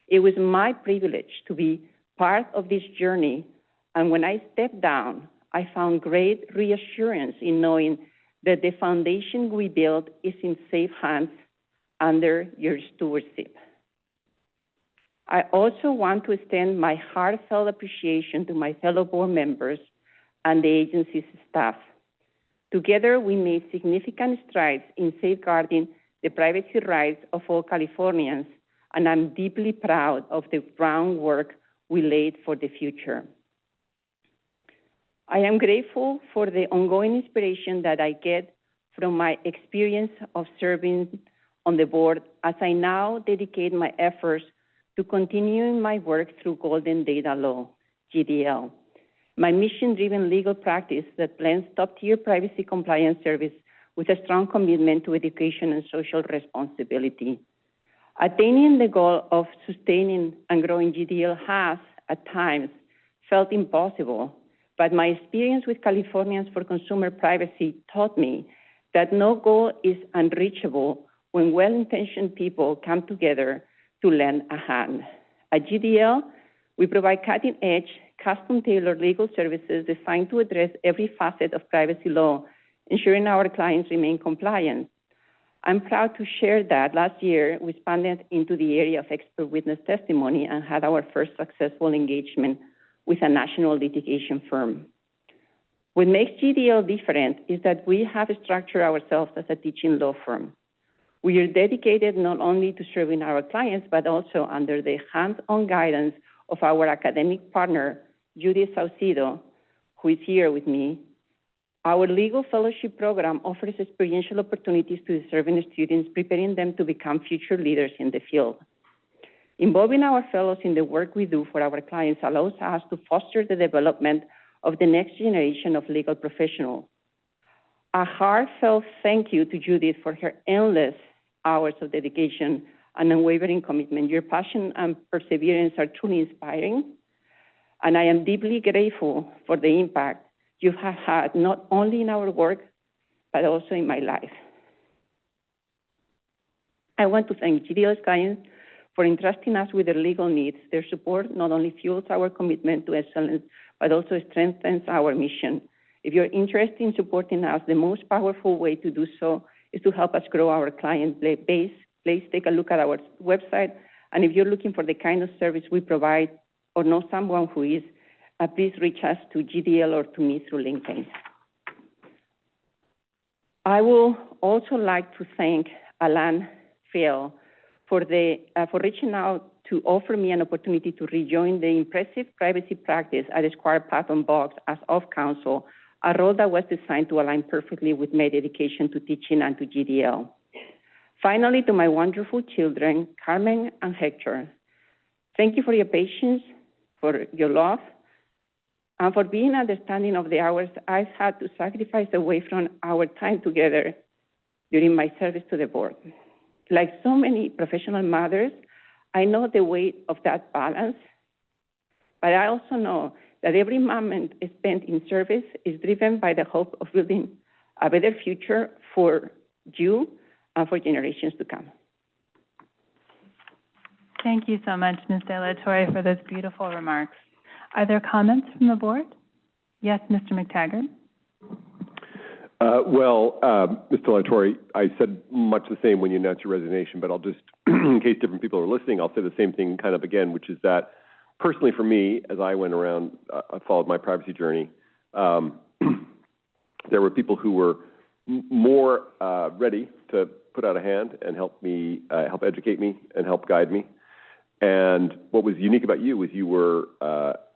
It was my privilege to be part of this journey, and when I stepped down, I found great reassurance in knowing that the foundation we built is in safe hands under your stewardship. I also want to extend my heartfelt appreciation to my fellow board members and the agency's staff. Together, we made significant strides in safeguarding the privacy rights of all Californians, and I'm deeply proud of the groundwork we laid for the future. I am grateful for the ongoing inspiration that I get from my experience of serving on the board as I now dedicate my efforts to continuing my work through Golden Data Law, GDL, my mission-driven legal practice that blends top-tier privacy compliance service with a strong commitment to education and social responsibility. Attaining the goal of sustaining and growing GDL has, at times, felt impossible, but my experience with Californians for Consumer Privacy taught me that no goal is unreachable when well-intentioned people come together to lend a hand. At GDL, we provide cutting-edge, custom-tailored legal services designed to address every facet of privacy law, ensuring our clients remain compliant. I'm proud to share that last year we expanded into the area of expert witness testimony and had our first successful engagement with a national litigation firm. What makes GDL different is that we have structured ourselves as a teaching law firm. We are dedicated not only to serving our clients, but also under the hands-on guidance of our academic partner, Judy Saucedo, who is here with me. Our legal fellowship program offers experiential opportunities to deserving students, preparing them to become future leaders in the field. Involving our fellows in the work we do for our clients allows us to foster the development of the next generation of legal professionals. A heartfelt thank you to Judith for her endless hours of dedication and unwavering commitment. Your passion and perseverance are truly inspiring, and I am deeply grateful for the impact you have had not only in our work, but also in my life. I want to thank GDL's clients for entrusting us with their legal needs. Their support not only fuels our commitment to excellence, but also strengthens our mission. If you're interested in supporting us, the most powerful way to do so is to help us grow our client base. Please take a look at our website. And if you're looking for the kind of service we provide or know someone who is, please reach us to GDL or to me through LinkedIn. I will also like to thank Alan Phil for reaching out to offer me an opportunity to rejoin the impressive privacy practice at Squire Patton Boggs as of counsel, a role that was designed to align perfectly with my dedication to teaching and to GDL. Finally, to my wonderful children, Carmen and Hector, thank you for your patience, for your love, and for being understanding of the hours I've had to sacrifice away from our time together during my service to the board. Like so many professional mothers, I know the weight of that balance, but I also know that every moment spent in service is driven by the hope of building a better future for you and for generations to come. Thank you so much, Ms. De La Torre, for those beautiful remarks. Are there comments from the board? Yes, Mr. McTaggart. Ms. De La Torre, I said much the same when you announced your resignation, but I'll just, in case different people are listening, I'll say the same thing kind of again, which is that personally for me, as I went around, I followed my privacy journey, there were people who were more ready to put out a hand and help me, help educate me and help guide me. And what was unique about you was you were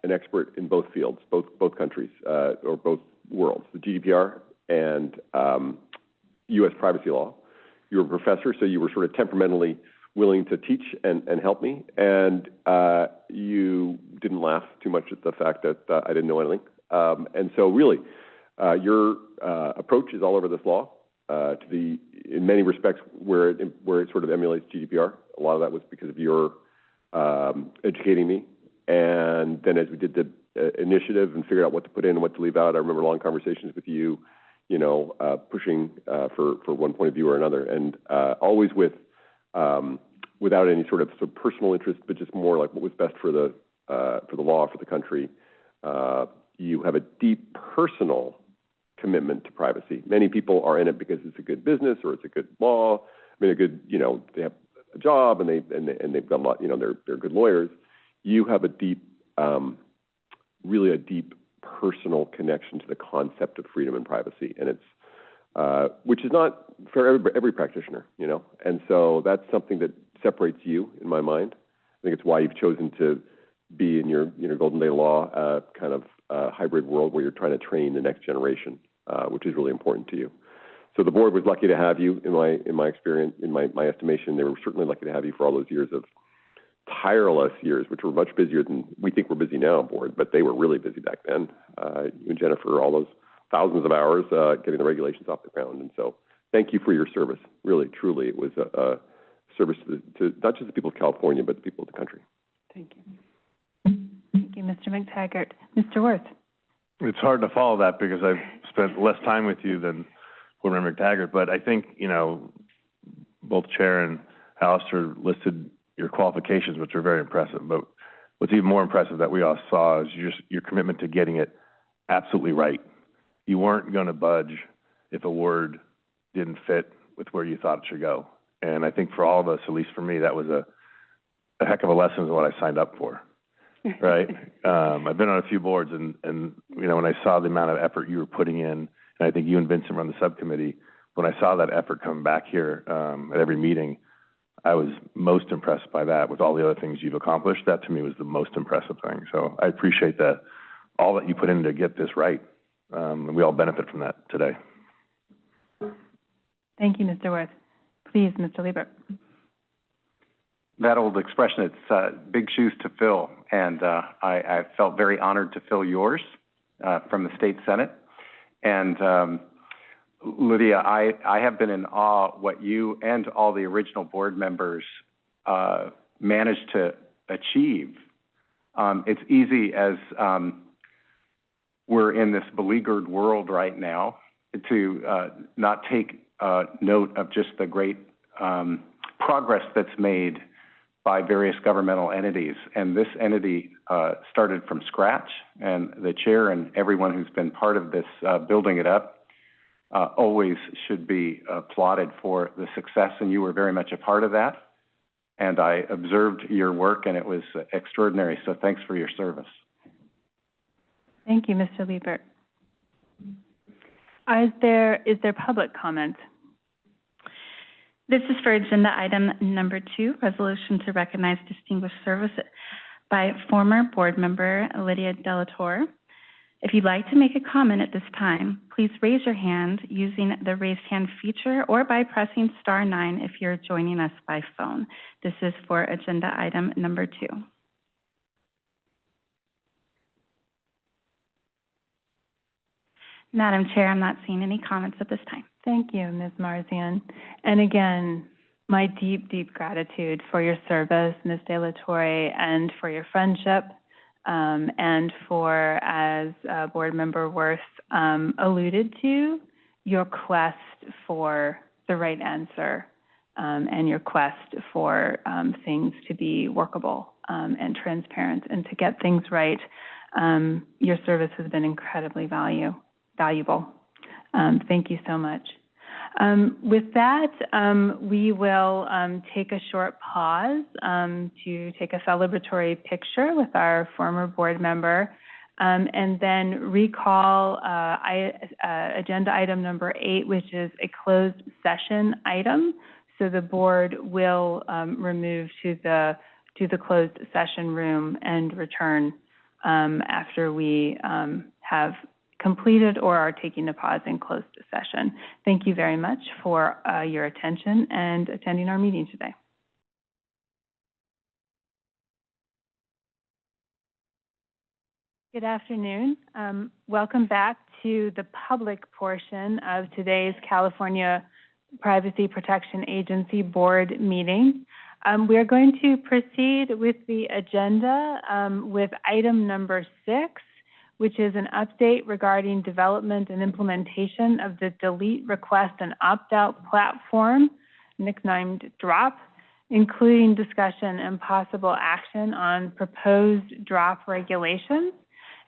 an expert in both fields, both countries, or both worlds, the GDPR and U.S. privacy law. You were a professor, so you were sort of temperamentally willing to teach and help me. And you didn't laugh too much at the fact that I didn't know anything. And so really, your approach is all over this law in many respects where it sort of emulates GDPR. A lot of that was because of your educating me. And then as we did the initiative and figured out what to put in and what to leave out, I remember long conversations with you, pushing for one point of view or another, and always with without any sort of personal interest, but just more like what was best for the law, for the country. You have a deep personal commitment to privacy. Many people are in it because it's a good business or it's a good law. I mean, a good, they have a job and they've got a lot, they're good lawyers. You have a deep, really a deep personal connection to the concept of freedom and privacy, and it's which is not for every practitioner, and so that's something that separates you in my mind. I think it's why you've chosen to be in your Golden Day Law kind of hybrid world where you're trying to train the next generation, which is really important to you. So the board was lucky to have you. In my experience, in my estimation, they were certainly lucky to have you for all those years of tireless years, which were much busier than we think we're busy now on board, but they were really busy back then. You and Jennifer, all those thousands of hours getting the regulations off the ground. And so thank you for your service. Really, truly, it was a service to not just the people of California, but the people of the country. Thank you. Thank you, Mr. McTaggart. Mr. Worth. It's hard to follow that because I've spent less time with you than Board Member McTaggart, but I think, both Chair and Alistair listed your qualifications, which are very impressive. But what's even more impressive that we all saw is your commitment to getting it absolutely right. You weren't going to budge if a word didn't fit with where you thought it should go. And I think for all of us, at least for me, that was a heck of a lesson in what I signed up for. Right. I've been on a few boards and when I saw the amount of effort you were putting in, and I think you and Vincent run the subcommittee, when I saw that effort come back here at every meeting, I was most impressed by that. With all the other things you've accomplished, that to me was the most impressive thing. So I appreciate that, all that you put in to get this right. And we all benefit from that today. Thank you, Mr. Worth. Please, Mr. Liebert. That old expression, it's big shoes to fill, and I felt very honored to fill yours from the State Senate. And Lydia, I have been in awe what you and all the original board members managed to achieve. It's easy as we're in this beleaguered world right now to not take note of just the great progress that's made by various governmental entities. And this entity started from scratch, and the chair and everyone who's been part of this building it up always should be applauded for the success, and you were very much a part of that. And I observed your work, and it was extraordinary, so thanks for your service. Thank you, Mr. Liebert. Is there public comment? This is for agenda item number 2, resolution to recognize distinguished service by former board member Lydia Delatorre. If you'd like to make a comment at this time, please raise your hand using the raised hand feature or by pressing star 9 if you're joining us by phone. This is for agenda item number 2. Madam Chair, I'm not seeing any comments at this time. Thank you, Ms. Marzian. And again, my deep, deep gratitude for your service, Ms. Delatorre, and for your friendship, and for, as Board Member Worth alluded to, your quest for the right answer and your quest for things to be workable and transparent and to get things right. Your service has been incredibly valuable. Thank you so much. With that, we will take a short pause to take a celebratory picture with our former board member, and then recall agenda item number 8, which is a closed session item. So the board will remove to the closed session room and return after we have completed or are taking a pause in closed session. Thank you very much for your attention and attending our meeting today. Good afternoon. Welcome back to the public portion of today's California Privacy Protection Agency Board meeting. We are going to proceed with the agenda with item number 6, which is an update regarding development and implementation of the Delete Request and Opt-out platform, nicknamed DROP. including discussion and possible action on proposed drop regulations.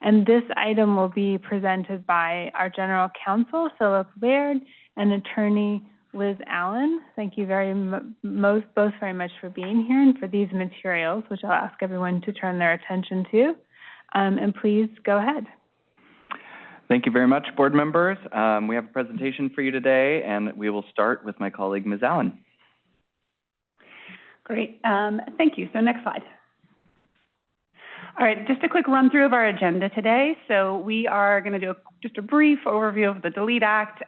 And this item will be presented by our General Counsel, Philip Laird, and Attorney Liz Allen. Thank you both very much for being here and for these materials, which I'll ask everyone to turn their attention to. And please go ahead. Thank you very much, board members. We have a presentation for you today, and we will start with my colleague, Ms. Allen. Great. Thank you. So next slide. All right, just a quick run through of our agenda today. So we are going to do just a brief overview of the DELETE Act.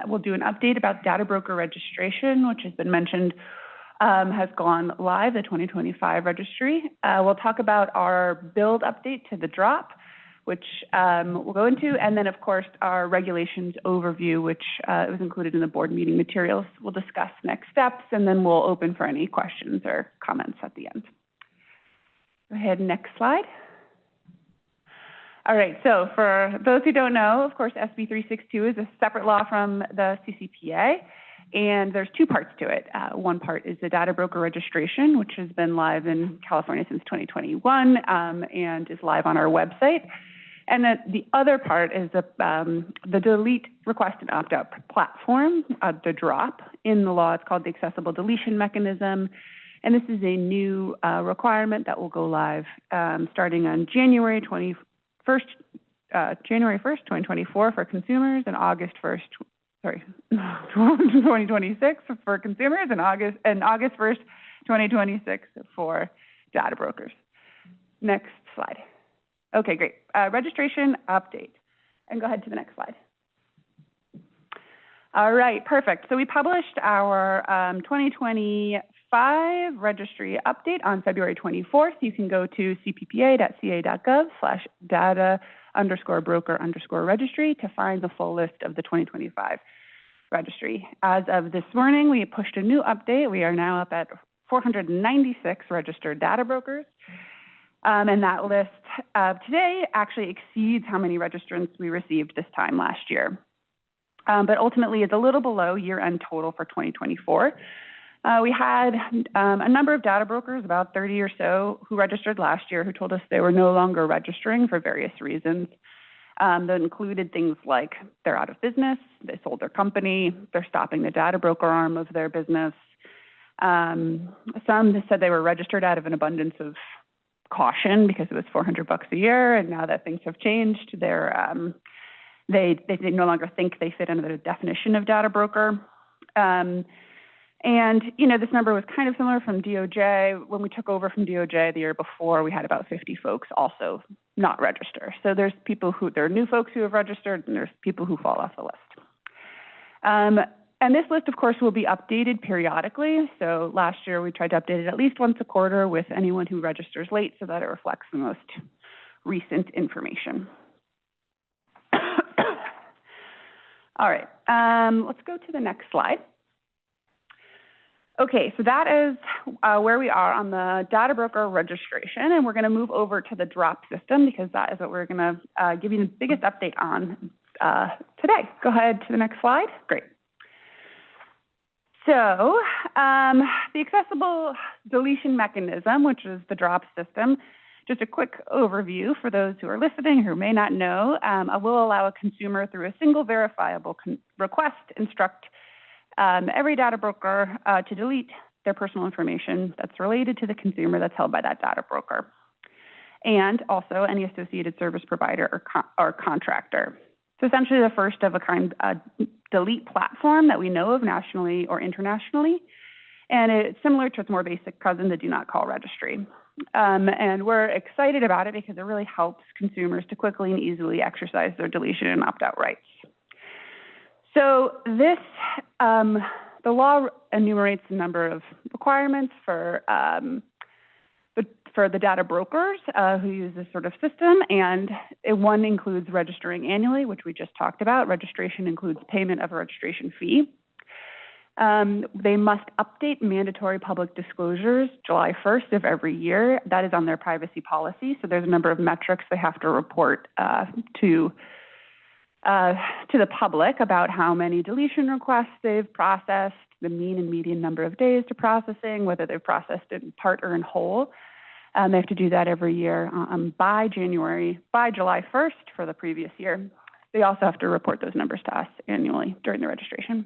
We'll do an update about data broker registration, which has been mentioned, has gone live, the 2025 registry. We'll talk about our build update to the drop, which we'll go into, and then of course our regulations overview, which was included in the board meeting materials. We'll discuss next steps, and then we'll open for any questions or comments at the end. Go ahead, next slide. All right, so for those who don't know, of course, SB 362 is a separate law from the CCPA, and there's two parts to it. One part is the data broker registration, which has been live in California since 2021 and is live on our website. And then the other part is the delete request and opt-out platform, the DROP. In the law, it's called the accessible deletion mechanism. And this is a new requirement that will go live starting on January 1st, 2024 for consumers, and August 1st, 2026 for consumers, and August 1st, 2026 for data brokers. Next slide. Okay, great. Registration update. And go ahead to the next slide. All right, perfect. So we published our 2025 registry update on February 24th. You can go to cppa.ca.gov/data_broker_registry to find the full list of the 2025 registry. As of this morning, we pushed a new update. We are now up at 496 registered data brokers. And that list today actually exceeds how many registrants we received this time last year. But ultimately, it's a little below year-end total for 2024. We had a number of data brokers, about 30 or so, who registered last year, who told us they were no longer registering for various reasons. That included things like they're out of business, they sold their company, they're stopping the data broker arm of their business. Some said they were registered out of an abundance of caution because it was $400 a year, and now that things have changed, they no longer think they fit under the definition of data broker. And you know, this number was kind of similar from DOJ. When we took over from DOJ the year before, we had about 50 folks also not register. So there are new folks who have registered, and there's people who fall off the list. And this list, of course, will be updated periodically. So last year, we tried to update it at least once a quarter with anyone who registers late so that it reflects the most recent information. All right, let's go to the next slide. Okay, so that is where we are on the data broker registration, and we're going to move over to the drop system because that is what we're going to give you the biggest update on today. Go ahead to the next slide. Great. So the accessible deletion mechanism, which is the drop system, just a quick overview for those who are listening who may not know, will allow a consumer through a single verifiable request instruct every data broker to delete their personal information that's related to the consumer that's held by that data broker, and also any associated service provider or contractor. So essentially the first of a kind delete platform that we know of nationally or internationally. And it's similar to its more basic cousin, the Do Not Call registry. And we're excited about it because it really helps consumers to quickly and easily exercise their deletion and opt-out rights. So this, the law enumerates a number of requirements for the data brokers who use this sort of system, and one includes registering annually, which we just talked about. Registration includes payment of a registration fee. They must update mandatory public disclosures July 1st of every year. That is on their privacy policy, so there's a number of metrics they have to report to the public about how many deletion requests they've processed, the mean and median number of days to processing, whether they're processed in part or in whole. They have to do that every year by July 1st for the previous year. They also have to report those numbers to us annually during the registration.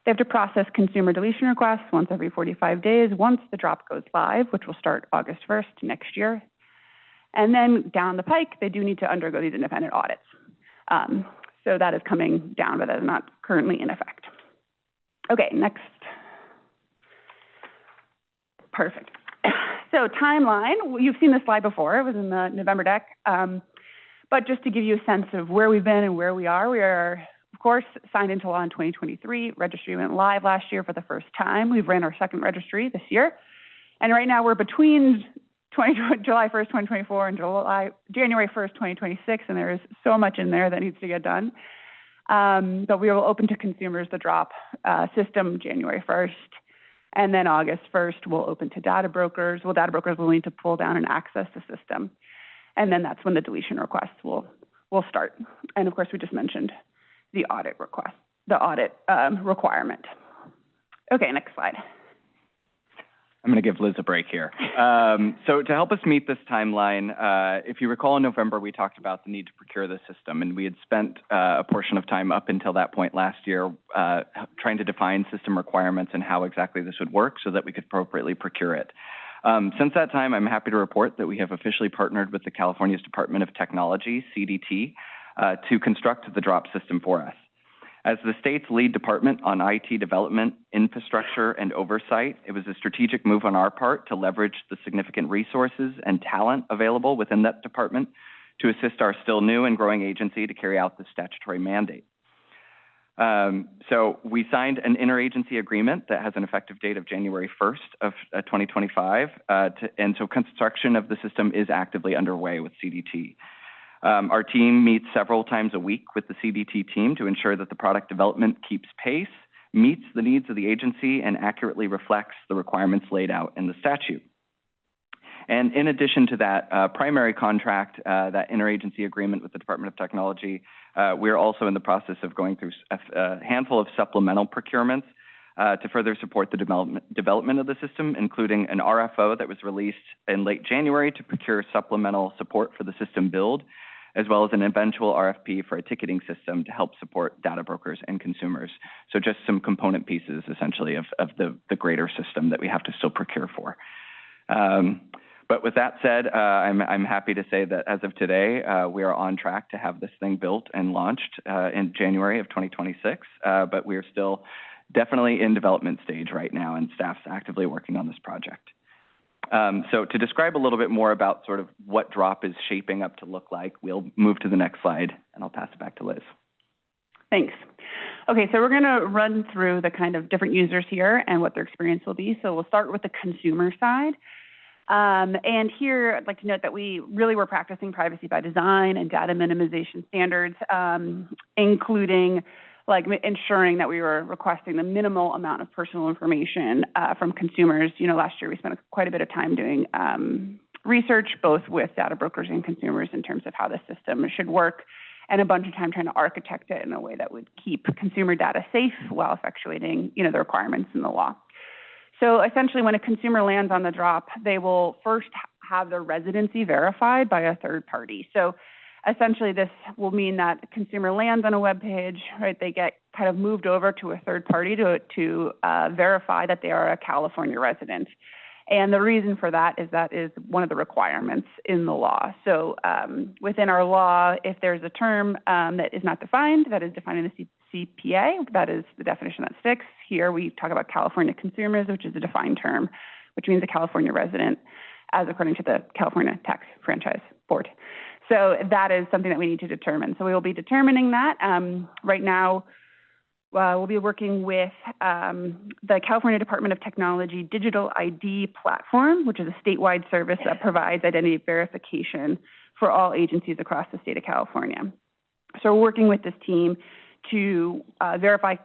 They have to process consumer deletion requests once every 45 days once the drop goes live, which will start August 1st next year. And then down the pike, they do need to undergo these independent audits. So that is coming down, but that is not currently in effect. Okay, next. Perfect. So timeline, you've seen this slide before. It was in the November deck. But just to give you a sense of where we've been and where we are, of course, signed into law in 2023. Registry went live last year for the first time. We've ran our second registry this year. And right now we're between July 1st, 2024 and January 1st, 2026, and there is so much in there that needs to get done. But we will open to consumers the drop system January 1st, and then August 1st, we'll open to data brokers. Well, data brokers will need to pull down and access the system. And then that's when the deletion requests will start. And of course, we just mentioned the audit request, the audit requirement. Okay, next slide. I'm going to give Liz a break here. So to help us meet this timeline, if you recall in November, we talked about the need to procure the system, and we had spent a portion of time up until that point last year trying to define system requirements and how exactly this would work so that we could appropriately procure it. Since that time, I'm happy to report that we have officially partnered with the California's Department of Technology, CDT, to construct the drop system for us. As the state's lead department on IT development, infrastructure, and oversight, it was a strategic move on our part to leverage the significant resources and talent available within that department to assist our still new and growing agency to carry out the statutory mandate. So we signed an interagency agreement that has an effective date of January 1st of 2025, and so construction of the system is actively underway with CDT. Our team meets several times a week with the CDT team to ensure that the product development keeps pace, meets the needs of the agency, and accurately reflects the requirements laid out in the statute. And in addition to that primary contract, that interagency agreement with the Department of Technology, we're also in the process of going through a handful of supplemental procurements to further support the development of the system, including an RFO that was released in late January to procure supplemental support for the system build, as well as an eventual RFP for a ticketing system to help support data brokers and consumers. So just some component pieces, essentially, of the greater system that we have to still procure for. But with that said, I'm happy to say that as of today, we are on track to have this thing built and launched in January of 2026, but we are still definitely in development stage right now, and staff's actively working on this project. So to describe a little bit more about sort of what drop is shaping up to look like, we'll move to the next slide, and I'll pass it back to Liz. Thanks. Okay, so we're going to run through the kind of different users here and what their experience will be. So we'll start with the consumer side. And here, I'd like to note that we really were practicing privacy by design and data minimization standards, including like ensuring that we were requesting the minimal amount of personal information from consumers. You know, last year we spent quite a bit of time doing research, both with data brokers and consumers in terms of how the system should work, and a bunch of time trying to architect it in a way that would keep consumer data safe while effectuating, you know, the requirements in the law. So essentially, when a consumer lands on the drop, they will first have their residency verified by a third party. So essentially, this will mean that a consumer lands on a web page, right? They get kind of moved over to a third party to verify that they are a California resident. And the reason for that is one of the requirements in the law. So within our law, if there's a term that is not defined, that is defined in the CPA, that is the definition that sticks. Here we talk about California consumers, which is a defined term, which means a California resident, as according to the California Tax Franchise Board. So that is something that we need to determine. So we will be determining that. Right now, we'll be working with the California Department of Technology Digital ID Platform, which is a statewide service that provides identity verification for all agencies across the state of California. So we're working with this team to verify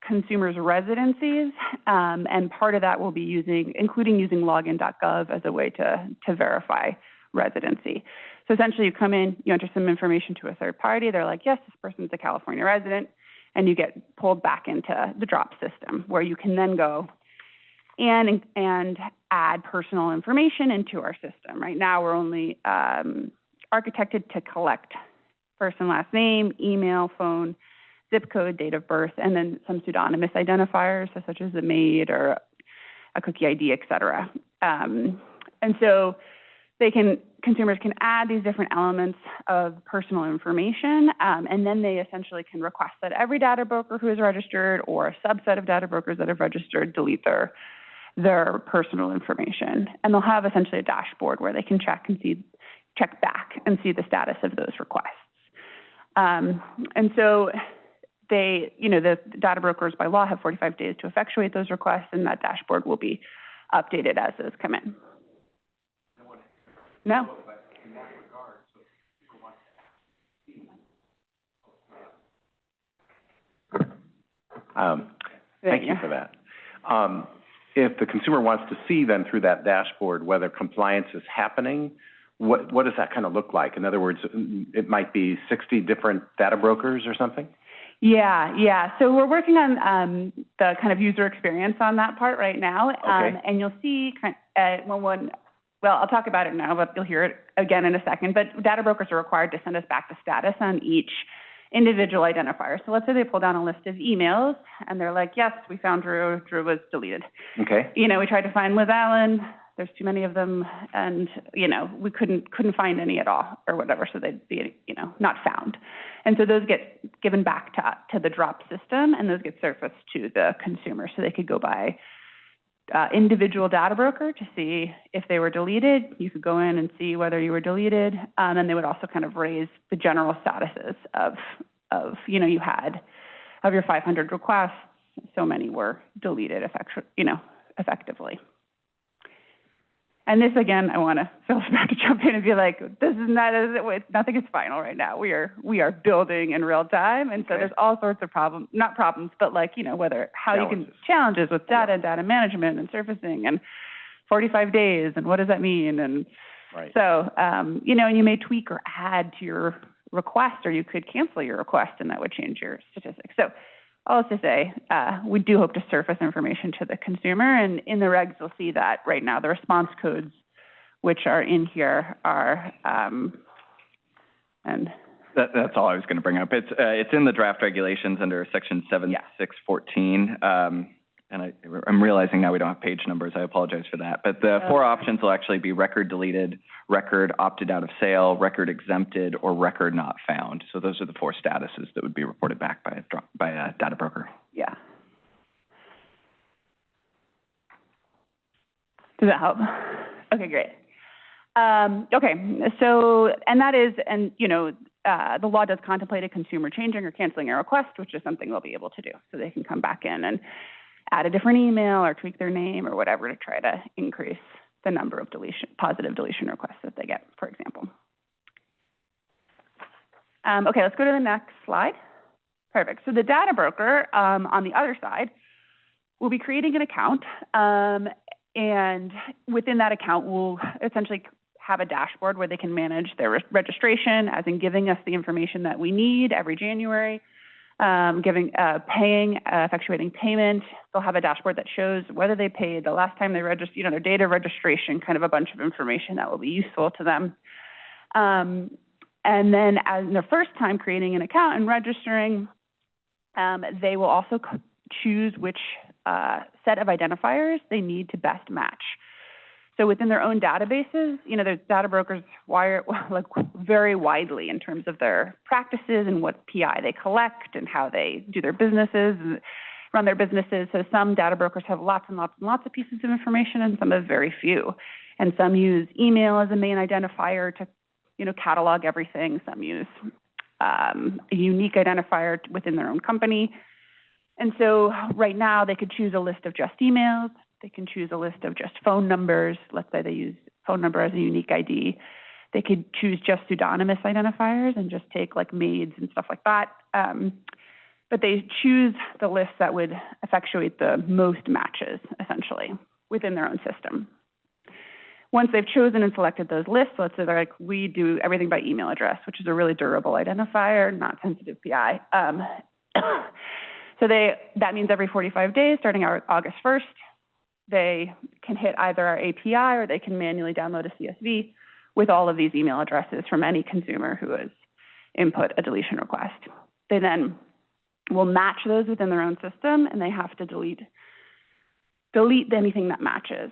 consumers' residencies, and part of that will be including using login.gov as a way to verify residency. So essentially you come in, you enter some information to a third party, they're like, yes, this person's a California resident, and you get pulled back into the drop system, where you can then go and add personal information into our system. Right now, we're only architected to collect first and last name, email, phone, zip code, date of birth, and then some pseudonymous identifiers, such as a maid or a cookie ID, et cetera. And so consumers can add these different elements of personal information, and then they essentially can request that every data broker who is registered or a subset of data brokers that have registered delete their personal information. And they'll have essentially a dashboard where they can check back and see the status of those requests. And so the data brokers by law have 45 days to effectuate those requests, and that dashboard will be updated as those come in. No. Thank you for that. If the consumer wants to see then through that dashboard whether compliance is happening, what does that kind of look like? In other words, it might be 60 different data brokers or something? Yeah. So we're working on the kind of user experience on that part right now. Okay. And you'll see, I'll talk about it now, but you'll hear it again in a second. But data brokers are required to send us back the status on each individual identifier. So let's say they pull down a list of emails and they're like, yes, we found Drew. Drew was deleted. Okay. We tried to find Liz Allen. There's too many of them, and we couldn't find any at all or whatever. So they'd be not found. And so those get given back to the drop system, and those get surfaced to the consumer, so they could go by individual data broker to see if they were deleted. You could go in and see whether you were deleted, and they would also kind of raise the general statuses of you had of your 500 requests, so many were deleted effectively. And this, again, I want Phil's about to jump in and be like, nothing is final right now. We are building in real time. And so there's all sorts of not problems, but challenges with data and data management and surfacing and 45 days and what does that mean? And so, and you may tweak or add to your request, or you could cancel your request and that would change your statistics. So all to say, we do hope to surface information to the consumer, and in the regs, you'll see that right now the response codes, which are in here, are, and that's all I was going to bring up. It's in the draft regulations under section 7614, and I'm realizing now we don't have page numbers. I apologize for that. But the four options will actually be record deleted, record opted out of sale, record exempted, or record not found. So those are the four statuses that would be reported back by a data broker. Yeah. Does that help? Okay, great. Okay, so, and that is, the law does contemplate a consumer changing or canceling a request, which is something they'll be able to do. So they can come back in and add a different email or tweak their name or whatever to try to increase the number of positive deletion requests that they get, for example. Okay, let's go to the next slide. Perfect. So the data broker on the other side will be creating an account, and within that account, we'll essentially have a dashboard where they can manage their registration, as in giving us the information that we need every January, effectuating payment. They'll have a dashboard that shows whether they paid, the last time they registered, their date of registration, kind of a bunch of information that will be useful to them. And then as their first time creating an account and registering, they will also choose which set of identifiers they need to best match. So within their own databases, their data brokers vary widely in terms of their practices and what PI they collect and how they do their businesses, run their businesses. So some data brokers have lots and lots and lots of pieces of information, and some have very few. And some use email as a main identifier to, catalog everything. Some use a unique identifier within their own company. And so right now they could choose a list of just emails. They can choose a list of just phone numbers. Let's say they use phone number as a unique ID. They could choose just pseudonymous identifiers and just take like maids and stuff like that. But they choose the list that would effectuate the most matches, essentially, within their own system. Once they've chosen and selected those lists, let's say they're like, we do everything by email address, which is a really durable identifier, not sensitive PI. So that means every 45 days, starting August 1st, they can hit either our API or they can manually download a CSV with all of these email addresses from any consumer who has input a deletion request. They then will match those within their own system, and they have to delete anything that matches.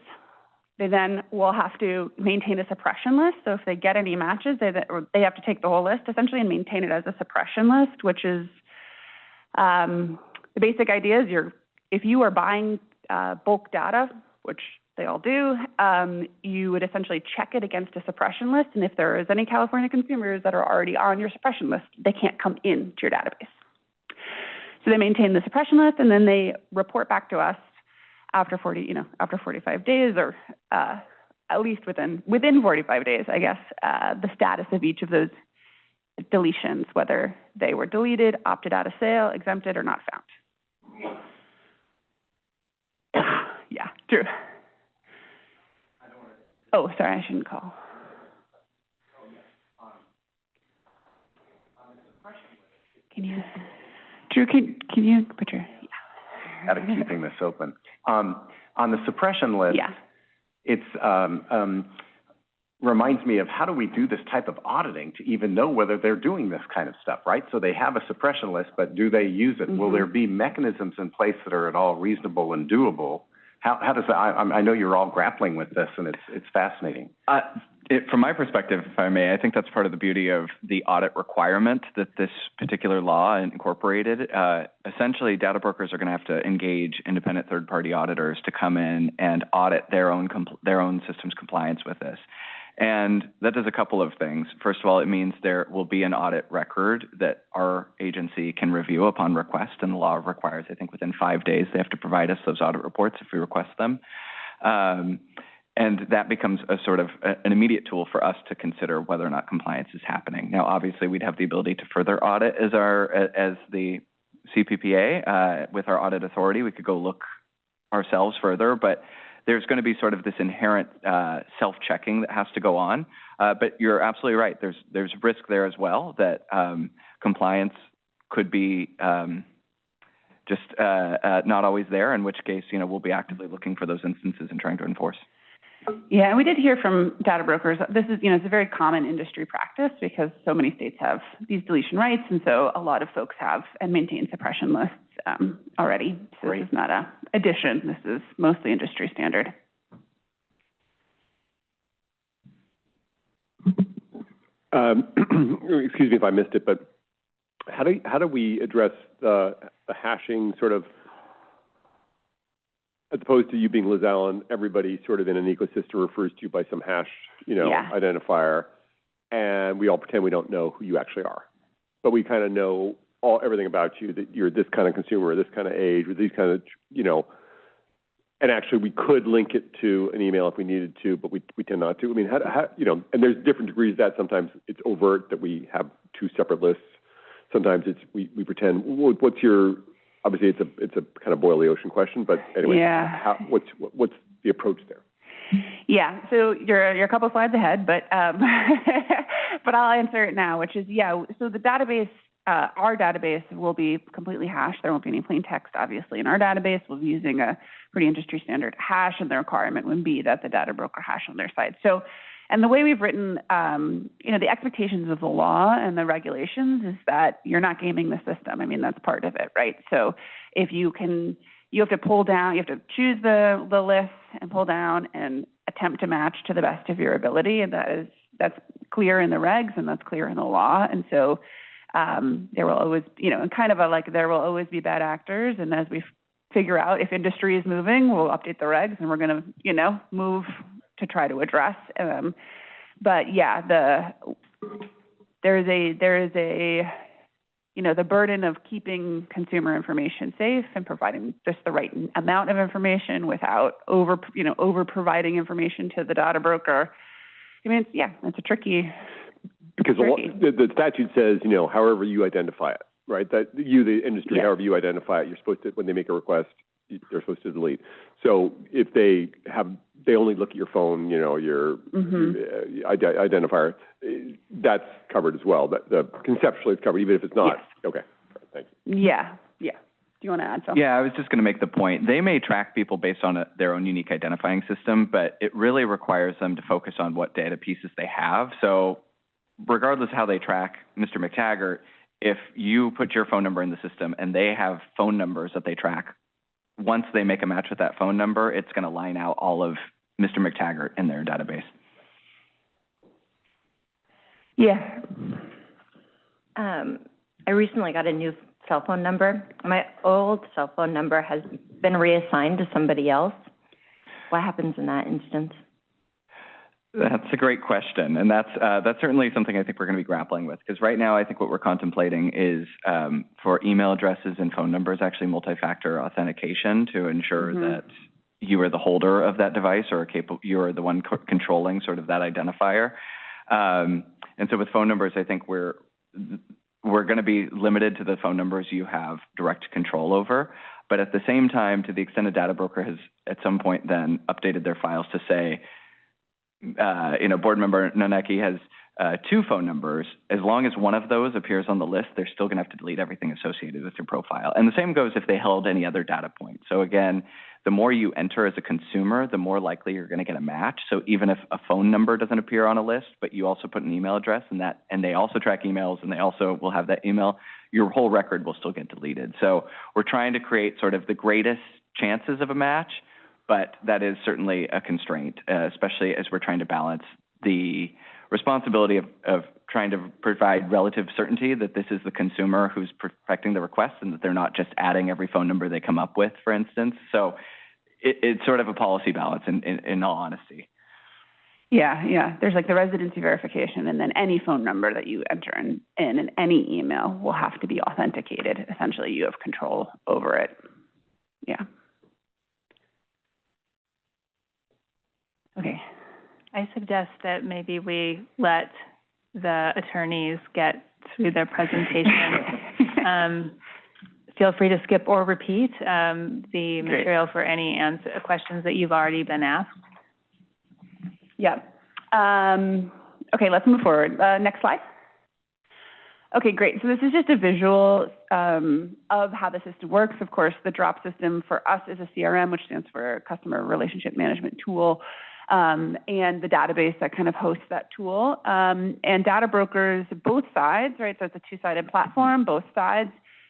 They then will have to maintain a suppression list. So if they get any matches, they have to take the whole list essentially and maintain it as a suppression list, which is the basic idea is if you are buying bulk data, which they all do, you would essentially check it against a suppression list. And if there is any California consumers that are already on your suppression list, they can't come into your database. So they maintain the suppression list, and then they report back to us after 45 days, or at least within 45 days, I guess, the status of each of those deletions, whether they were deleted, opted out of sale, exempted, or not found. Yeah, true. Oh, sorry, I shouldn't call. Drew, can you put your, Out of keeping this open. On the suppression list, yeah. It's reminds me of how do we do this type of auditing to even know whether they're doing this kind of stuff, right? So they have a suppression list, but do they use it? Will there be mechanisms in place that are at all reasonable and doable? How does that, I know you're all grappling with this, and it's fascinating. From my perspective, if I may, I think that's part of the beauty of the audit requirement that this particular law incorporated. Essentially, data brokers are going to have to engage independent third-party auditors to come in and audit their own system's compliance with this. And that does a couple of things. First of all, it means there will be an audit record that our agency can review upon request, and the law requires, I think, within 5 days they have to provide us those audit reports if we request them. And that becomes a sort of an immediate tool for us to consider whether or not compliance is happening. Now, obviously, we'd have the ability to further audit as the CPPA with our audit authority. We could go look ourselves further, but there's going to be sort of this inherent self-checking that has to go on. But you're absolutely right. There's risk there as well that compliance could be just not always there, in which case, we'll be actively looking for those instances and trying to enforce. Yeah, and we did hear from data brokers. This is, it's a very common industry practice because so many states have these deletion rights, and so a lot of folks have and maintain suppression lists already. So This is not an addition. This is mostly industry standard. Excuse me if I missed it, but how do we address the hashing sort of, as opposed to you being Liz Allen, everybody sort of in an ecosystem refers to you by some hash, identifier, and we all pretend we don't know who you actually are, but we kind of know everything about you, that you're this kind of consumer, this kind of age, with these kind of, and actually we could link it to an email if we needed to, but we tend not to. I mean, how and there's different degrees of that. Sometimes it's overt that we have two separate lists. Sometimes it's we pretend. What's your, obviously it's a kind of boil the ocean question, but anyway, what's the approach there? Yeah, so you're a couple slides ahead, but but I'll answer it now, which is so the database. Our database will be completely hashed. There won't be any plain text, obviously. In our database, we'll be using a pretty industry standard hash, and the requirement would be that the data broker hash on their side. So, and the way we've written, the expectations of the law and the regulations is that you're not gaming the system. I mean, that's part of it, right? So if you have to pull down, you have to choose the list and pull down and attempt to match to the best of your ability, and that's clear in the regs and that's clear in the law. And so there will always, there will always be bad actors. And as we figure out if industry is moving, we'll update the regs and we're going to, move to try to address. But yeah, there is a, the burden of keeping consumer information safe and providing just the right amount of information without over providing information to the data broker. I mean, it's a tricky. Because the statute says, however you identify it, right? That you, the industry, however you identify it, you're supposed to, when they make a request, they're supposed to delete. So if they only look at your phone, your identifier, that's covered as well. The conceptually it's covered, even if it's not. Yes. Okay, thanks. Yeah. Do you want to add something? Yeah, I was just going to make the point. They may track people based on their own unique identifying system, but it really requires them to focus on what data pieces they have. So regardless of how they track Mr. McTaggart, if you put your phone number in the system and they have phone numbers that they track, once they make a match with that phone number, it's going to line out all of Mr. McTaggart in their database. Yeah. I recently got a new cell phone number. My old cell phone number has been reassigned to somebody else. What happens in that instance? That's a great question, and that's certainly something I think we're going to be grappling with, because right now I think what we're contemplating is for email addresses and phone numbers, actually multi-factor authentication to ensure that you are the holder of that device or you are the one controlling sort of that identifier. And so with phone numbers, I think we're going to be limited to the phone numbers you have direct control over. But at the same time, to the extent a data broker has at some point then updated their files to say, board member Nonecki has 2 phone numbers, as long as one of those appears on the list, they're still going to have to delete everything associated with your profile. And the same goes if they held any other data point. So again, the more you enter as a consumer, the more likely you're going to get a match. So even if a phone number doesn't appear on a list, but you also put an email address and they also track emails and they also will have that email, your whole record will still get deleted. So we're trying to create sort of the greatest chances of a match, but that is certainly a constraint, especially as we're trying to balance the responsibility of trying to provide relative certainty that this is the consumer who's perfecting the request and that they're not just adding every phone number they come up with, for instance. So it's sort of a policy balance in all honesty. Yeah. There's like the residency verification, and then any phone number that you enter in any email will have to be authenticated. Essentially, you have control over it. Yeah. Okay. I suggest that maybe we let the attorneys get through their presentation. Feel free to skip or repeat the material for any questions that you've already been asked. Yeah. Okay, let's move forward. Next slide. Okay, great. So this is just a visual of how the system works. Of course, the DROP system for us is a CRM, which stands for Customer Relationship Management Tool, and the database that kind of hosts that tool. And data brokers, both sides, right? So it's a two-sided platform. Both sides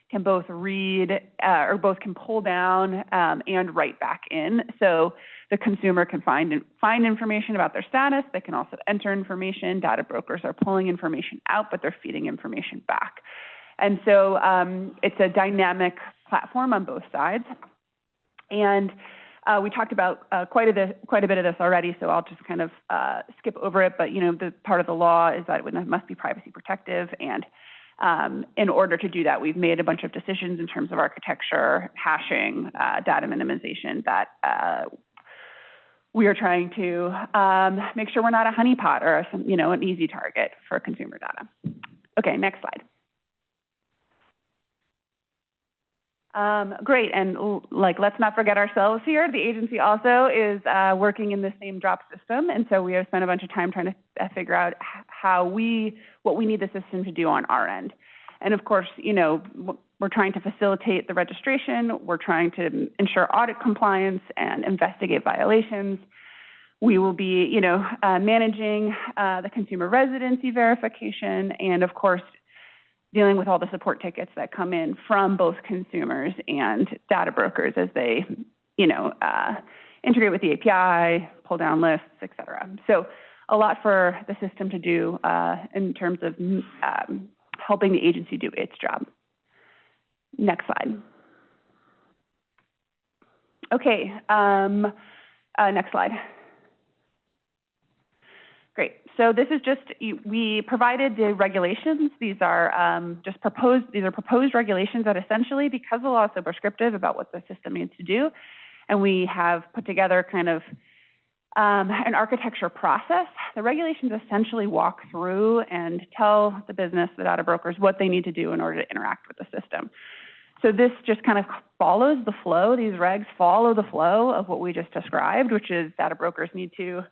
can both read or both can pull down and write back in. So the consumer can find information about their status. They can also enter information. Data brokers are pulling information out, but they're feeding information back. And so it's a dynamic platform on both sides. And we talked about quite a bit of this already, so I'll just kind of skip over it. But the part of the law is that it must be privacy protective, and in order to do that, we've made a bunch of decisions in terms of architecture, hashing, data minimization that we are trying to make sure we're not a honeypot or an easy target for consumer data. Okay, next slide. Great, and let's not forget ourselves here. The agency also is working in the same DROP system, and so we have spent a bunch of time trying to figure out what we need the system to do on our end. And of course, we're trying to facilitate the registration. We're trying to ensure audit compliance and investigate violations. We will be, managing the consumer residency verification, and of course, dealing with all the support tickets that come in from both consumers and data brokers as they, integrate with the API, pull down lists, et cetera. So a lot for the system to do in terms of helping the agency do its job. Next slide. Okay, next slide. Great. So this is just, we provided the regulations. These are proposed regulations that essentially, because the law is so prescriptive about what the system needs to do, and we have put together kind of an architecture process. The regulations essentially walk through and tell the business, the data brokers, what they need to do in order to interact with the system. So this just kind of follows the flow. These regs follow the flow of what we just described, which is data brokers need to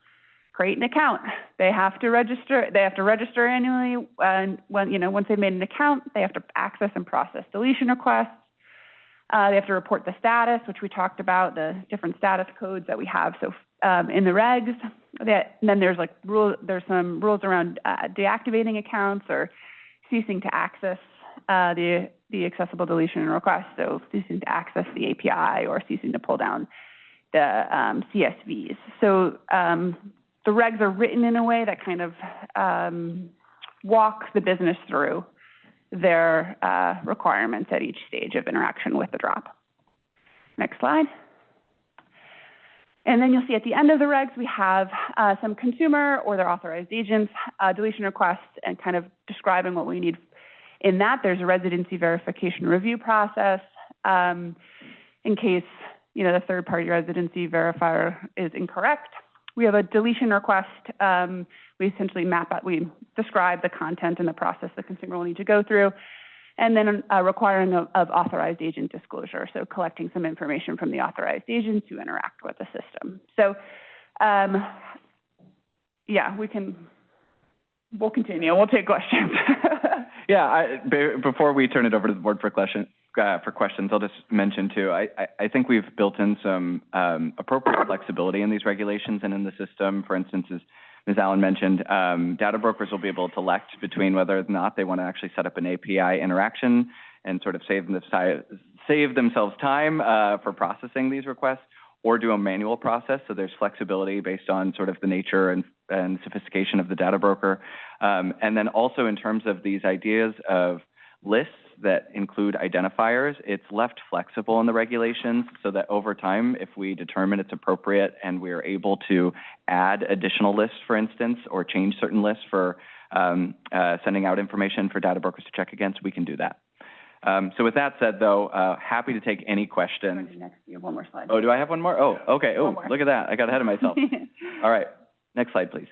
create an account. They have to register annually, and once they've made an account, they have to access and process deletion requests. They have to report the status, which we talked about, the different status codes that we have. So in the regs, and then there's some rules around deactivating accounts or ceasing to access the accessible deletion request. So ceasing to access the API or ceasing to pull down the CSVs. So the regs are written in a way that kind of walk the business through their requirements at each stage of interaction with the drop. Next slide. And then you'll see at the end of the regs, we have some consumer or their authorized agents deletion requests and kind of describing what we need. In that, there's a residency verification review process in case the third-party residency verifier is incorrect. We have a deletion request. We essentially we describe the content and the process the consumer will need to go through, and then requiring of authorized agent disclosure, so collecting some information from the authorized agents who interact with the system. So, yeah, we'll continue. We'll take questions. Yeah, before we turn it over to the board for questions, I'll just mention too, I think we've built in some appropriate flexibility in these regulations and in the system. For instance, as Ms. Allen mentioned, data brokers will be able to elect between whether or not they want to actually set up an API interaction and sort of save themselves time for processing these requests, or do a manual process. So there's flexibility based on sort of the nature and sophistication of the data broker. And then also in terms of these ideas of lists that include identifiers, it's left flexible in the regulations so that over time, if we determine it's appropriate and we're able to add additional lists, for instance, or change certain lists for sending out information for data brokers to check against, we can do that. So with that said, though, happy to take any questions. You have one more slide. Oh, do I have one more? Oh, okay. Oh, look at that. I got ahead of myself. All right. Next slide, please.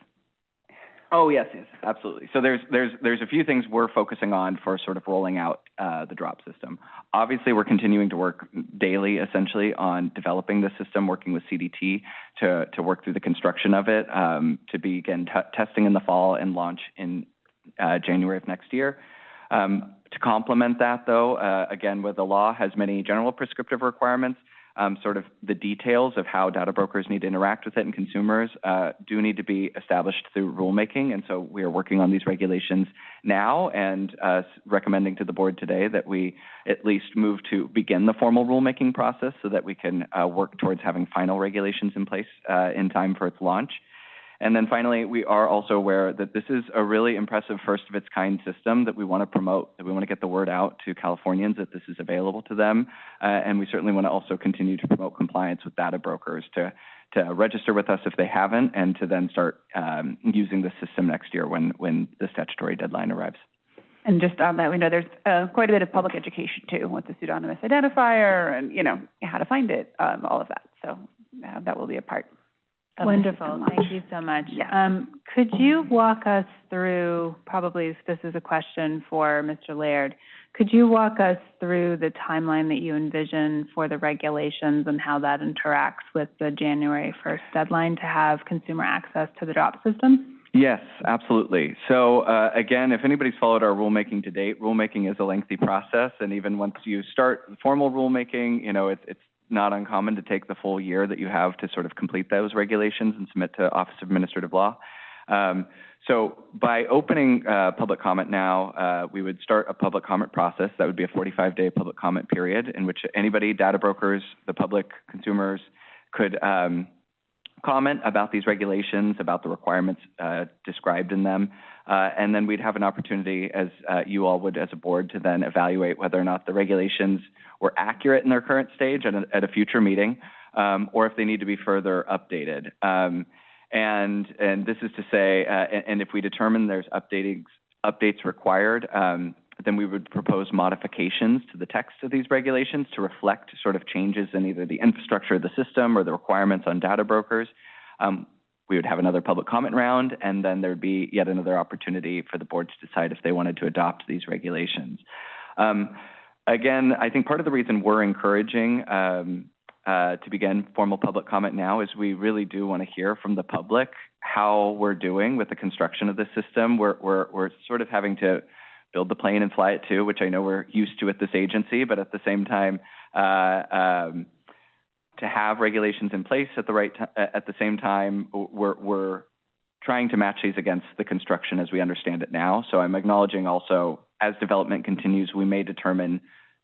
Oh, yes, absolutely. So there's a few things we're focusing on for sort of rolling out the drop system. Obviously, we're continuing to work daily, essentially, on developing the system, working with CDT to work through the construction of it, to begin testing in the fall and launch in January of next year. To complement that, though, again, where the law has many general prescriptive requirements, sort of the details of how data brokers need to interact with it and consumers do need to be established through rulemaking. And so we are working on these regulations now and recommending to the board today that we at least move to begin the formal rulemaking process so that we can work towards having final regulations in place in time for its launch. And then finally, we are also aware that this is a really impressive first of its kind system that we want to promote, that we want to get the word out to Californians that this is available to them. And we certainly want to also continue to promote compliance with data brokers to register with us if they haven't, and to then start using the system next year when the statutory deadline arrives. And just on that, we know there's quite a bit of public education too, with the pseudonymous identifier and, how to find it, all of that. So that will be a part. Wonderful. Thank you so much. Yeah. Could you walk us through, probably this is a question for Mr. Laird, could you walk us through the timeline that you envision for the regulations and how that interacts with the January 1st deadline to have consumer access to the drop system? Yes, absolutely. So again, if anybody's followed our rulemaking to date, rulemaking is a lengthy process. And even once you start formal rulemaking, it's not uncommon to take the full year that you have to sort of complete those regulations and submit to Office of Administrative Law. So by opening public comment now, we would start a public comment process. That would be a 45-day public comment period in which anybody, data brokers, the public, consumers, could comment about these regulations, about the requirements described in them. And then we'd have an opportunity, as you all would as a board, to then evaluate whether or not the regulations were accurate in their current stage at a future meeting, or if they need to be further updated. And this is to say, and if we determine there's updates required, then we would propose modifications to the text of these regulations to reflect sort of changes in either the infrastructure of the system or the requirements on data brokers. We would have another public comment round, and then there'd be yet another opportunity for the board to decide if they wanted to adopt these regulations. Again, I think part of the reason we're encouraging to begin formal public comment now is we really do want to hear from the public how we're doing with the construction of the system. We're sort of having to build the plane and fly it too, which I know we're used to at this agency, but at the same time, to have regulations in place at the same time, we're trying to match these against the construction as we understand it now. So I'm acknowledging also, as development continues, we may determine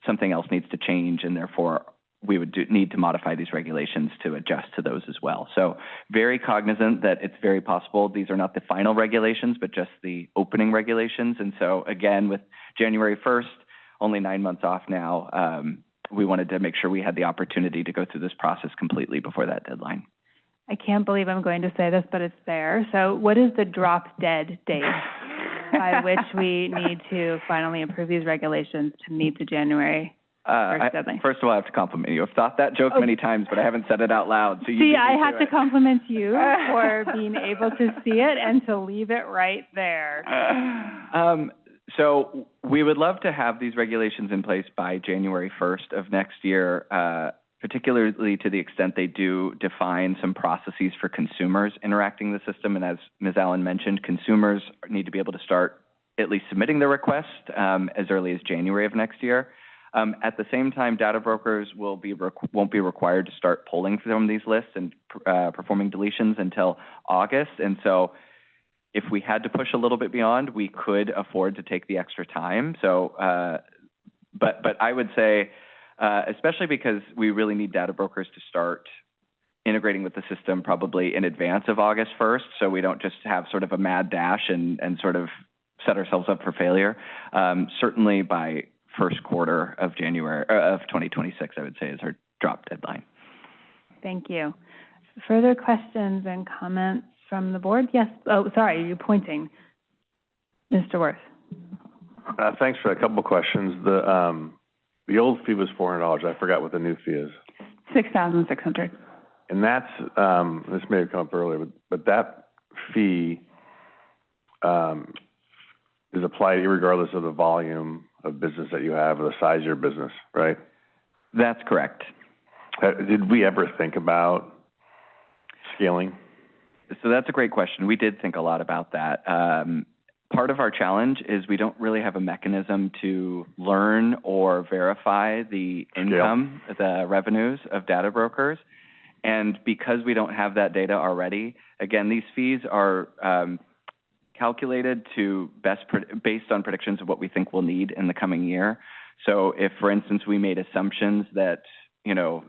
something else needs to change, and therefore we would need to modify these regulations to adjust to those as well. So very cognizant that it's very possible these are not the final regulations, but just the opening regulations. And so again, with January 1st, only 9 months off now, we wanted to make sure we had the opportunity to go through this process completely before that deadline. I can't believe I'm going to say this, but it's there. So what is the drop dead date by which we need to finally approve these regulations to meet the January 1st deadline? First of all, I have to compliment you. I've thought that joke many times, but I haven't said it out loud. So See, I have to compliment you for being able to see it and to leave it right there. So we would love to have these regulations in place by January 1st of next year, particularly to the extent they do define some processes for consumers interacting with the system. And as Ms. Allen mentioned, consumers need to be able to start at least submitting their request as early as January of next year. At the same time, data brokers won't be required to start pulling from these lists and performing deletions until August. And so if we had to push a little bit beyond, we could afford to take the extra time. So, but I would say, especially because we really need data brokers to start integrating with the system probably in advance of August 1st, so we don't just have sort of a mad dash and sort of set ourselves up for failure. Certainly by first quarter of January of 2026, I would say, is our drop deadline. Thank you. Further questions and comments from the board? Yes. Oh, sorry, you're pointing. Mr. Worth. Thanks for a couple of questions. The old fee was $400. I forgot what the new fee is. $6,600. And that's, this may have come up earlier, but that fee is applied regardless of the volume of business that you have or the size of your business, right? That's correct. Did we ever think about scaling? So that's a great question. We did think a lot about that. Part of our challenge is we don't really have a mechanism to learn or verify the income, the revenues of data brokers. And because we don't have that data already, again, these fees are calculated to based on predictions of what we think we'll need in the coming year. So if, for instance, we made assumptions that, you know,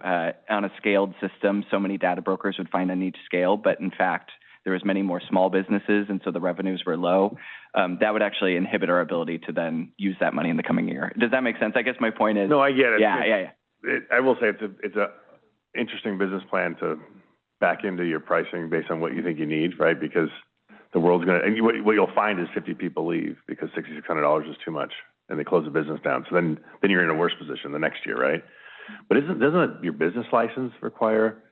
on a scaled system, so many data brokers would find a need to scale, but in fact, there was many more small businesses, and so the revenues were low. That would actually inhibit our ability to then use that money in the coming year. Does that make sense? I guess my point is. No, I get it. Yeah. I will say it's a interesting business plan to back into your pricing based on what you think you need, right? Because the world's going to, and what you'll find is 50 people leave because $6,600 is too much, and they close the business down. So then you're in a worse position the next year, right? But doesn't your business license require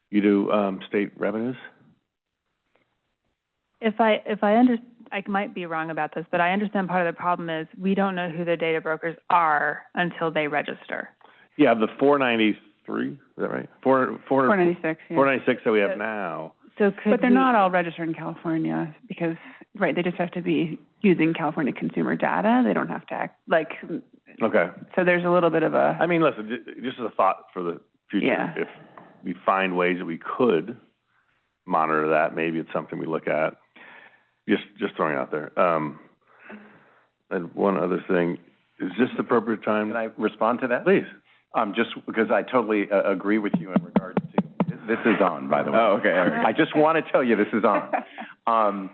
you to state revenues? If I understand, I might be wrong about this, but I understand part of the problem is we don't know who the data brokers are until they register. Yeah, the 493, is that right? 496. Yeah. 496 that we have now. So but they're not all registered in California because, right, they just have to be using California consumer data. They don't have to act like. Okay. So there's a little bit of a. I mean, listen, just as a thought for the future, yeah. If we find ways that we could monitor that, maybe it's something we look at. Just throwing it out there. And one other thing, is this the appropriate time? Can I respond to that? Please. Just because I totally agree with you in regards to, this is on, by the way. Oh, okay. I just want to tell you this is on.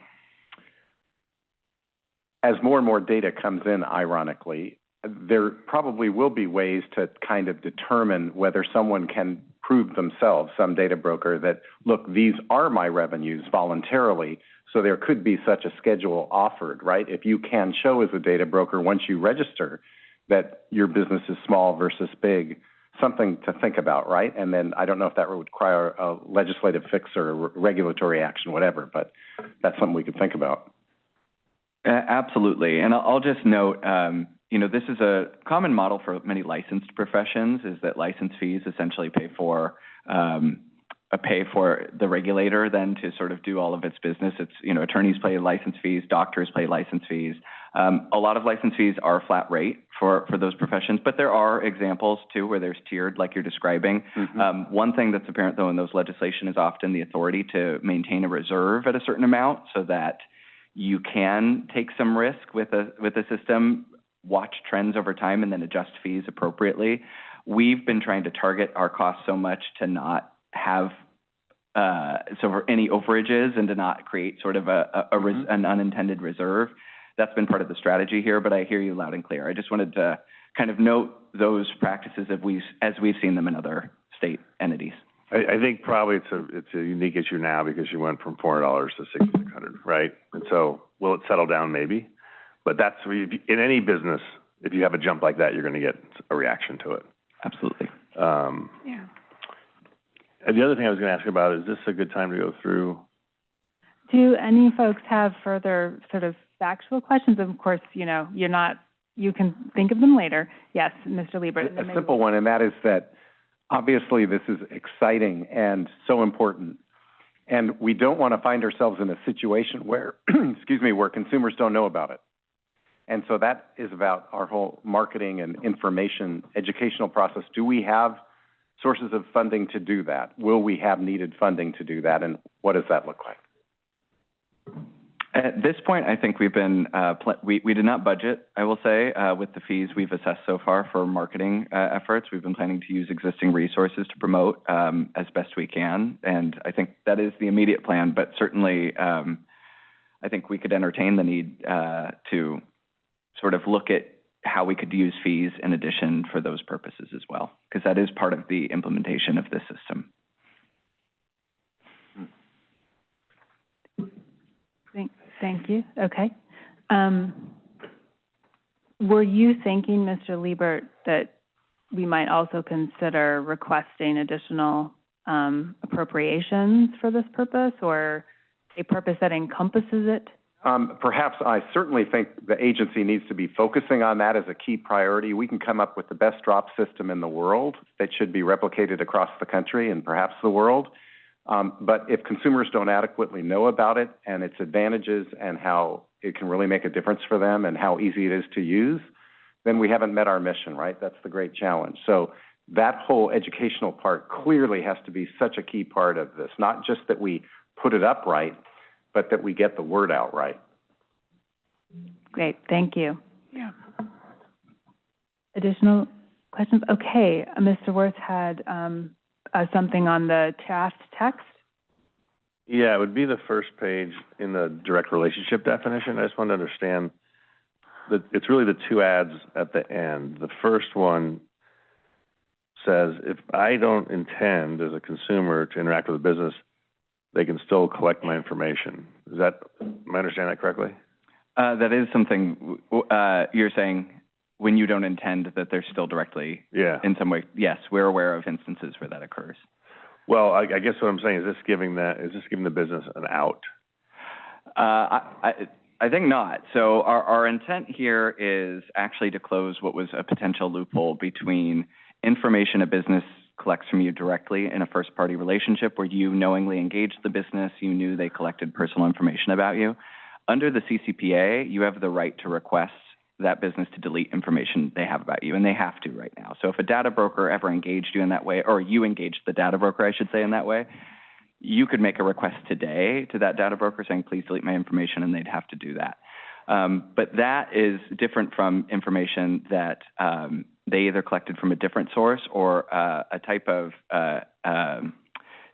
As more and more data comes in, ironically, there probably will be ways to kind of determine whether someone can prove themselves, some data broker, that, look, these are my revenues voluntarily, so there could be such a schedule offered, right? If you can show as a data broker, once you register, that your business is small versus big, something to think about, right? And then I don't know if that would require a legislative fix or regulatory action, whatever, but that's something we could think about. Absolutely. And I'll just note, this is a common model for many licensed professions, is that license fees essentially pay for the regulator then to sort of do all of its business. It's, attorneys pay license fees, doctors pay license fees. A lot of license fees are flat rate for those professions, but there are examples too where there's tiered, like you're describing. One thing that's apparent though in those legislation is often the authority to maintain a reserve at a certain amount so that you can take some risk with a system, watch trends over time, and then adjust fees appropriately. We've been trying to target our costs so much to not have for any overages and to not create sort of an unintended reserve. That's been part of the strategy here, but I hear you loud and clear. I just wanted to kind of note those practices as we've seen them in other state entities. I think probably it's a unique issue now because you went from $400 to $6,600, right? And so will it settle down? Maybe, but that's in any business. If you have a jump like that, you're going to get a reaction to it. Absolutely. Yeah. And the other thing I was going to ask about, is this a good time to go through? Do any folks have further sort of factual questions? Of course, you can think of them later. Yes, Mr. Liebert. A simple one, and that is that obviously this is exciting and so important. And we don't want to find ourselves in a situation where, where consumers don't know about it. And so that is about our whole marketing and information educational process. Do we have sources of funding to do that? Will we have needed funding to do that? And what does that look like? At this point, I think we've been, we did not budget, I will say, with the fees we've assessed so far for marketing efforts. We've been planning to use existing resources to promote as best we can. And I think that is the immediate plan, but certainly I think we could entertain the need to sort of look at how we could use fees in addition for those purposes as well, because that is part of the implementation of this system. Thank you. Okay. Were you thinking, Mr. Liebert, that we might also consider requesting additional appropriations for this purpose, or a purpose that encompasses it? Perhaps I certainly think the agency needs to be focusing on that as a key priority. We can come up with the best drop system in the world that should be replicated across the country and perhaps the world. But if consumers don't adequately know about it and its advantages and how it can really make a difference for them and how easy it is to use, then we haven't met our mission, right? That's the great challenge. So that whole educational part clearly has to be such a key part of this, not just that we put it up right, but that we get the word out right. Great, thank you. Yeah. Additional questions? Okay, Mr. Worth had something on the draft text. Yeah, it would be the first page in the direct relationship definition. I just want to understand that it's really the two ads at the end. The first one says, if I don't intend as a consumer to interact with a business, they can still collect my information. Am I understanding that correctly? That is something you're saying when you don't intend that they're still directly in some way. Yes, we're aware of instances where that occurs. Well, I guess what I'm saying is this giving the business an out? I think not. So our intent here is actually to close what was a potential loophole between information a business collects from you directly in a first-party relationship where you knowingly engaged the business, you knew they collected personal information about you. Under the CCPA, you have the right to request that business to delete information they have about you, and they have to right now. So if a data broker ever engaged you in that way, or you engaged the data broker, I should say, in that way, you could make a request today to that data broker saying, please delete my information, and they'd have to do that. But that is different from information that they either collected from a different source or a type of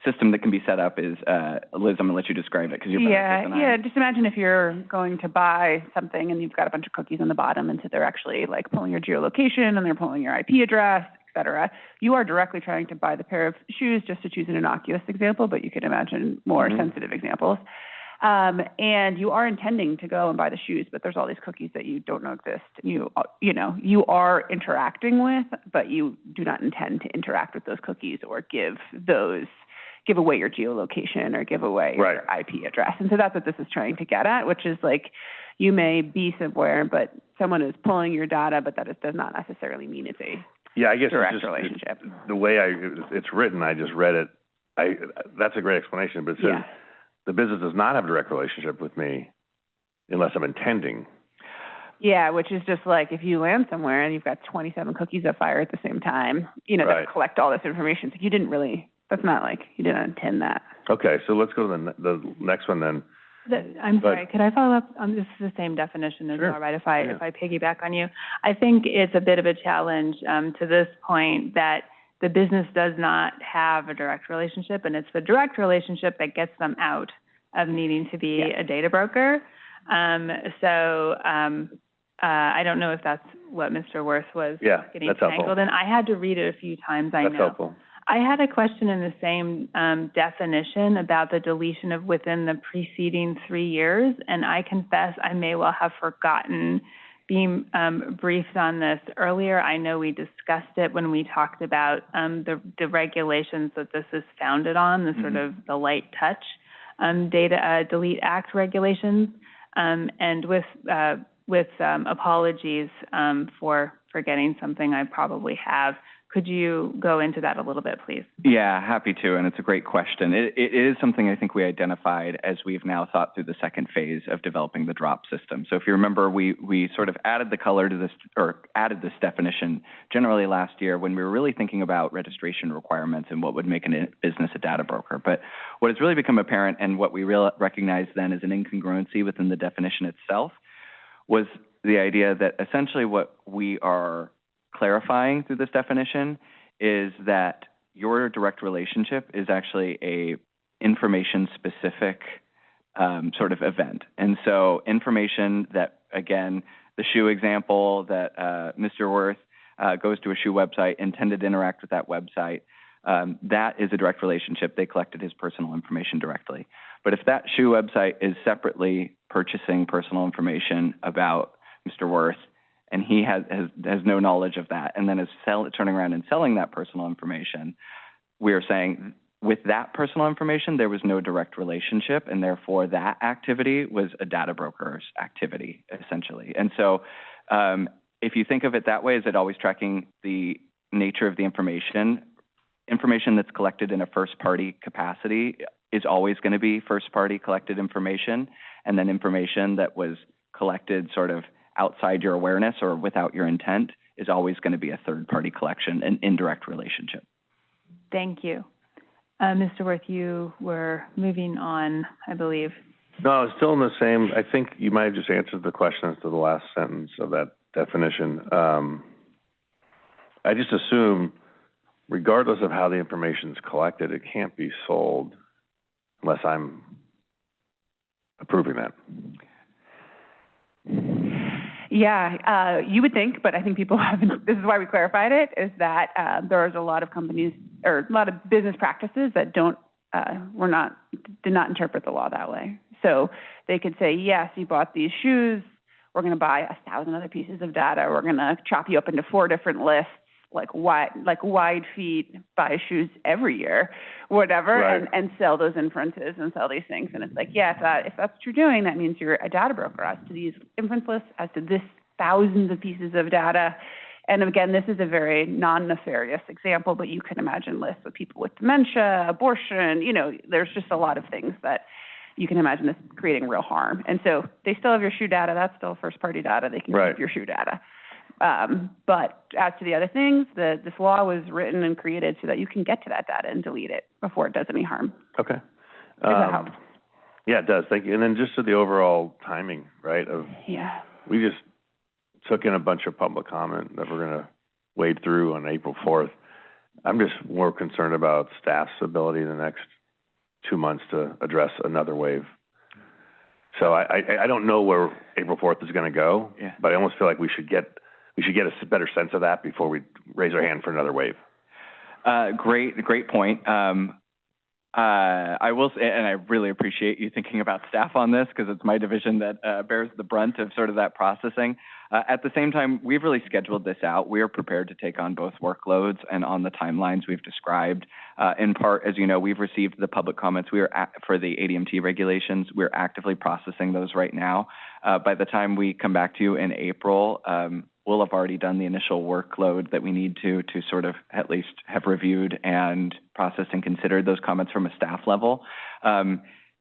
system that can be set up is, Liz, I'm going to let you describe it because you're better than I am. Yeah, just imagine if you're going to buy something and you've got a bunch of cookies on the bottom, and so they're actually like pulling your geolocation and they're pulling your IP address, et cetera. You are directly trying to buy the pair of shoes, just to choose an innocuous example, but you can imagine more sensitive examples. And you are intending to go and buy the shoes, but there's all these cookies that you don't know exist. You are interacting with, but you do not intend to interact with those cookies or give away your geolocation or give away your IP address. And so that's what this is trying to get at, which is like, you may be somewhere, but someone is pulling your data, but that it does not necessarily mean it's a Yeah, I guess direct it's just, relationship. the way it's written, I just read it. That's a great explanation, but it says the business does not have a direct relationship with me unless I'm intending. Yeah, which is just like if you land somewhere and you've got 27 cookies that fire at the same time, you know, that collect all this information. So you didn't really, that's not like, you didn't intend that. Okay, so let's go to the next one then. I'm sorry, could I follow up? This is the same definition as well, right? If I piggyback on you, I think it's a bit of a challenge to this point that the business does not have a direct relationship, and it's the direct relationship that gets them out of needing to be a data broker. I don't know if that's what Mr. Worth was getting tangled in. I had to read it a few times, I know. That's helpful. I had a question in the same definition about the deletion of within the preceding 3 years, and I confess I may well have forgotten being briefed on this earlier. I know we discussed it when we talked about the regulations that this is founded on, the sort of the light touch data delete act regulations, and with apologies for forgetting something I probably have. Could you go into that a little bit, please? Yeah, happy to, and it's a great question. It is something I think we identified as we've now thought through the second phase of developing the drop system. So if you remember, we sort of added the color to this, or added this definition generally last year when we were really thinking about registration requirements and what would make a business a data broker. But what has really become apparent, and what we recognized then as an incongruency within the definition itself, was the idea that essentially what we are clarifying through this definition is that your direct relationship is actually a information-specific sort of event. And so information that, again, the shoe example that Mr. Worth goes to a shoe website, intended to interact with that website, that is a direct relationship. They collected his personal information directly. But if that shoe website is separately purchasing personal information about Mr. Worth, and he has no knowledge of that, and then is turning around and selling that personal information, we are saying with that personal information, there was no direct relationship, and therefore that activity was a data broker's activity, essentially. And so if you think of it that way, is it always tracking the nature of the information? Information that's collected in a first-party capacity is always going to be first-party collected information, and then information that was collected sort of outside your awareness or without your intent is always going to be a third-party collection, an indirect relationship. Thank you. Mr. Worth, you were moving on, I believe. No, I was still in the same. I think you might have just answered the question as to the last sentence of that definition. I just assume, regardless of how the information is collected, it can't be sold unless I'm approving that. Yeah, you would think, but I think people haven't. This is why we clarified it, is that there's a lot of companies or a lot of business practices that did not interpret the law that way. So they could say, yes, you bought these shoes. We're going to buy 1,000 other pieces of data. We're going to chop you up into 4 different lists, like wide feet, buy shoes every year, whatever, and sell those inferences and sell these things. And it's like, yeah, if that's what you're doing, that means you're a data broker as to these inference lists, as to this thousands of pieces of data. And again, this is a very non-nefarious example, but you can imagine lists of people with dementia, abortion, there's just a lot of things that you can imagine this creating real harm. And so they still have your shoe data. That's still first-party data. They can keep your shoe data. But as to the other things, this law was written and created so that you can get to that data and delete it before it does any harm. Okay. Does that help? Yeah, it does. Thank you. And then just to the overall timing, right? We just took in a bunch of public comment that we're going to wade through on April 4th. I'm just more concerned about staff's ability in the next 2 months to address another wave. So I don't know where April 4th is going to go, but I almost feel like we should get a better sense of that before we raise our hand for another wave. Great point. I will say, and I really appreciate you thinking about staff on this because it's my division that bears the brunt of sort of that processing. At the same time, we've really scheduled this out. We are prepared to take on both workloads and on the timelines we've described. In part, as you know, we've received the public comments. For the ADMT regulations. We're actively processing those right now. By the time we come back to you in April, we'll have already done the initial workload that we need to sort of at least have reviewed and processed and considered those comments from a staff level.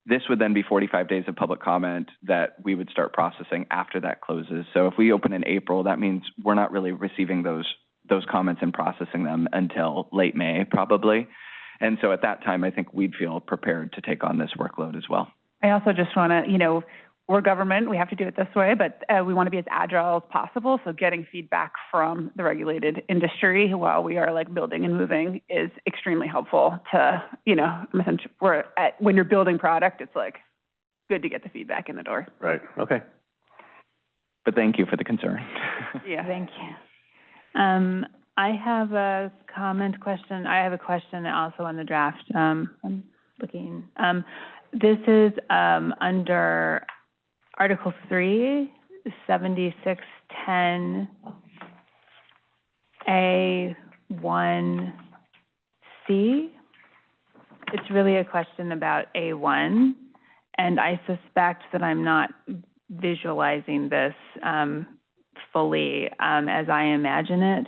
This would then be 45 days of public comment that we would start processing after that closes. So if we open in April, that means we're not really receiving those comments and processing them until late May, probably. And so at that time, I think we'd feel prepared to take on this workload as well. I also just want to, we're government, we have to do it this way, but we want to be as agile as possible. So getting feedback from the regulated industry while we are like building and moving is extremely helpful to, when you're building product, it's like good to get the feedback in the door. Right. Okay. But thank you for the concern. Yeah. Thank you. I have a question. I have a question also on the draft. I'm looking. This is under Article 3, 7610 A1C. It's really a question about A1, and I suspect that I'm not visualizing this fully as I imagine it.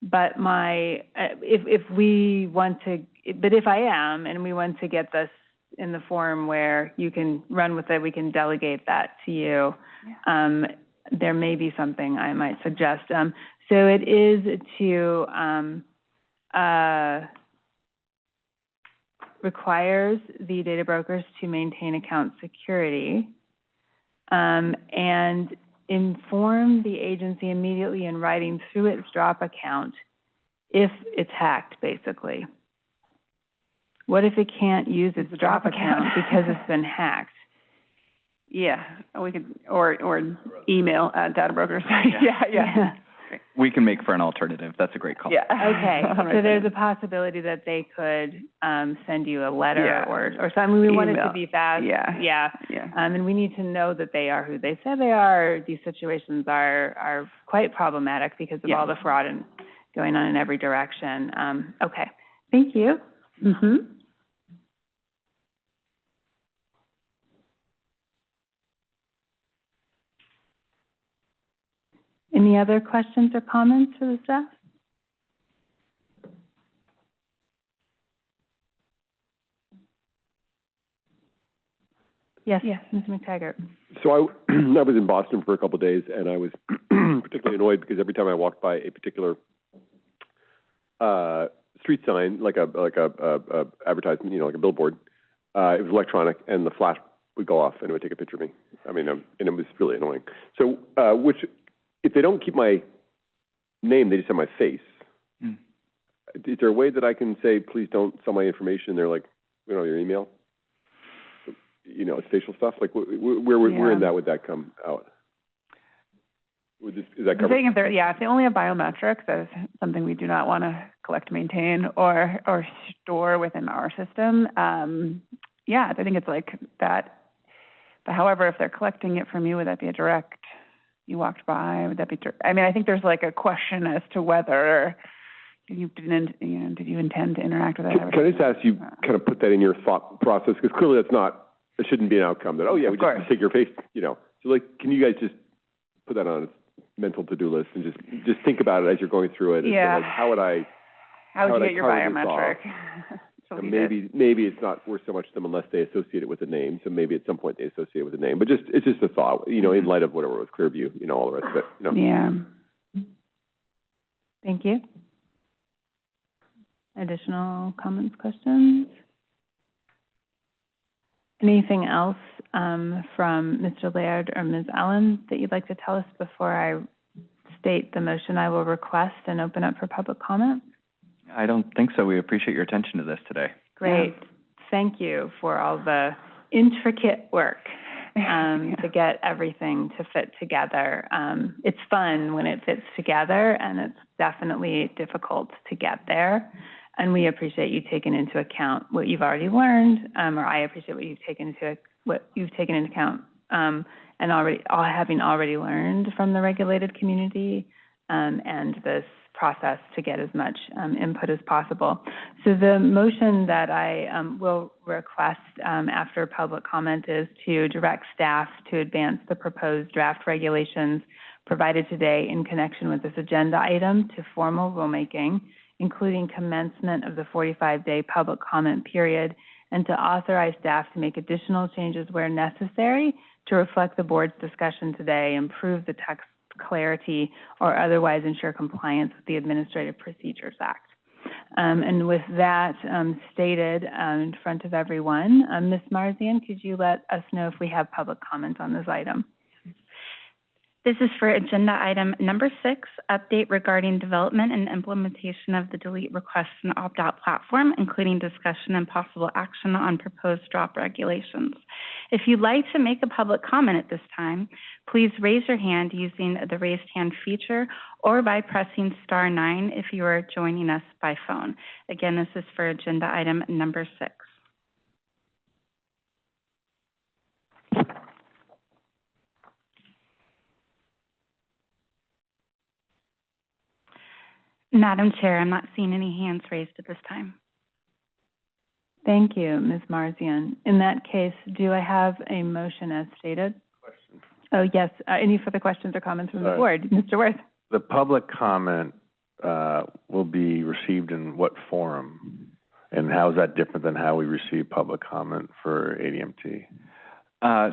But if I am, and we want to get this in the form where you can run with it, we can delegate that to you. There may be something I might suggest. So it is to requires the data brokers to maintain account security and inform the agency immediately in writing through its drop account if it's hacked, basically. What if it can't use its drop account because it's been hacked? Yeah, we could, or email data brokers. Yeah. We can make for an alternative. That's a great call. Yeah. Okay. So there's a possibility that they could send you a letter or something. We want it to be fast. Yeah. And we need to know that they are who they say they are. These situations are quite problematic because of all the fraud and going on in every direction. Okay. Thank you. Mm-hmm. Any other questions or comments for the staff? Yes, Ms. McTaggart. So I was in Boston for a couple of days, and I was particularly annoyed because every time I walked by a particular street sign, like a advertisement, like a billboard, it was electronic, and the flash would go off, and it would take a picture of me. I mean, and it was really annoying. So, if they don't keep my name, they just have my face. Is there a way that I can say, please don't sell my information? They're like, we don't have your email. It's facial stuff. Like, where in that would that come out? Is that covered? If they only have biometrics, that is something we do not want to collect, maintain, or store within our system. I think it's like that. But however, if they're collecting it from you, would that be a direct? You walked by, would that be? I think there's like a question as to whether did you intend to interact with that? Can I just ask you kind of put that in your thought process? Because clearly it shouldn't be an outcome that, we just take your face, So like, can you guys just put that on a mental to-do list and just think about it as you're going through it? Yeah. Like, how would you get your biometric? So maybe it's not worth so much to them unless they associate it with a name. So maybe at some point they associate it with a name. But it's just a thought, in light of whatever was Clearview, all the rest of it. Yeah. Thank you. Additional comments, questions? Anything else from Mr. Laird or Ms. Allen that you'd like to tell us before I state the motion I will request and open up for public comment? I don't think so. We appreciate your attention to this today. Great. Yeah. Thank you for all the intricate work to get everything to fit together. It's fun when it fits together, and it's definitely difficult to get there. And we appreciate you taking into account what you've already learned, or I appreciate what you've taken into account, and having already learned from the regulated community, and this process to get as much input as possible. So the motion that I will request after public comment is to direct staff to advance the proposed draft regulations provided today in connection with this agenda item to formal rulemaking, including commencement of the 45-day public comment period, and to authorize staff to make additional changes where necessary to reflect the board's discussion today, improve the text clarity, or otherwise ensure compliance with the Administrative Procedures Act. And with that stated in front of everyone, Ms. Marzian, could you let us know if we have public comment on this item? This is for agenda item number 6, update regarding development and implementation of the delete request and opt-out platform, including discussion and possible action on proposed drop regulations. If you'd like to make a public comment at this time, please raise your hand using the raised hand feature or by pressing star 9 if you are joining us by phone. Again, this is for agenda item number 6. Madam Chair, I'm not seeing any hands raised at this time. Thank you, Ms. Marzian. In that case, do I have a motion as stated? Question. Oh, yes. Any further questions or comments from the board? Mr. Worth? The public comment will be received in what forum? And how is that different than how we receive public comment for ADMT?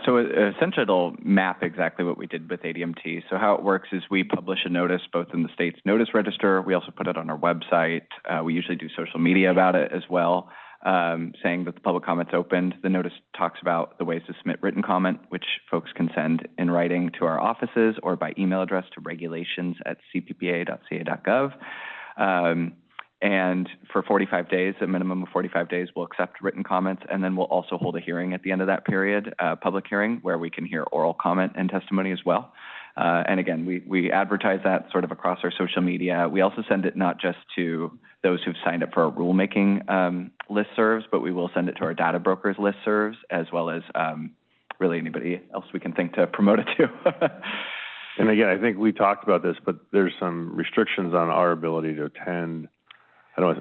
So essentially, it'll map exactly what we did with ADMT. So how it works is we publish a notice both in the state's notice register. We also put it on our website. We usually do social media about it as well, saying that the public comment's opened. The notice talks about the ways to submit written comment, which folks can send in writing to our offices or by email address to regulations@cppa.ca.gov. And for 45 days, a minimum of 45 days, we'll accept written comments, and then we'll also hold a hearing at the end of that period, public hearing, where we can hear oral comment and testimony as well. And again, we advertise that sort of across our social media. We also send it not just to those who've signed up for our rulemaking listservs, but we will send it to our data brokers listservs, as well as really anybody else we can think to promote it to. And again, I think we talked about this, but there's some restrictions on our ability to attend a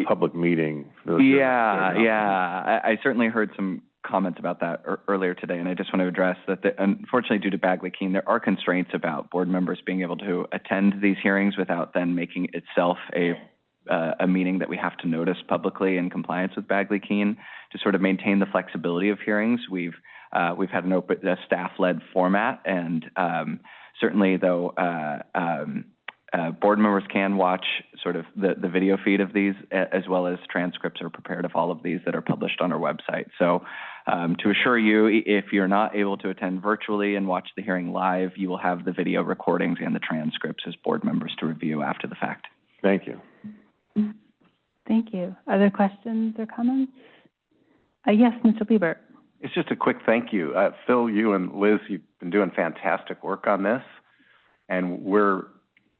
public meeting. Yeah. I certainly heard some comments about that earlier today, and I just want to address that, unfortunately, due to Bagley-Keene, there are constraints about board members being able to attend these hearings without then making itself a meeting that we have to notice publicly in compliance with Bagley-Keene. To sort of maintain the flexibility of hearings, we've had a staff-led format, and certainly, though, board members can watch sort of the video feed of these, as well as transcripts are prepared of all of these that are published on our website. So to assure you, if you're not able to attend virtually and watch the hearing live, you will have the video recordings and the transcripts as board members to review after the fact. Thank you. Thank you. Other questions or comments? Yes, Mr. Liebert. It's just a quick thank you. Phil, you and Liz, you've been doing fantastic work on this, and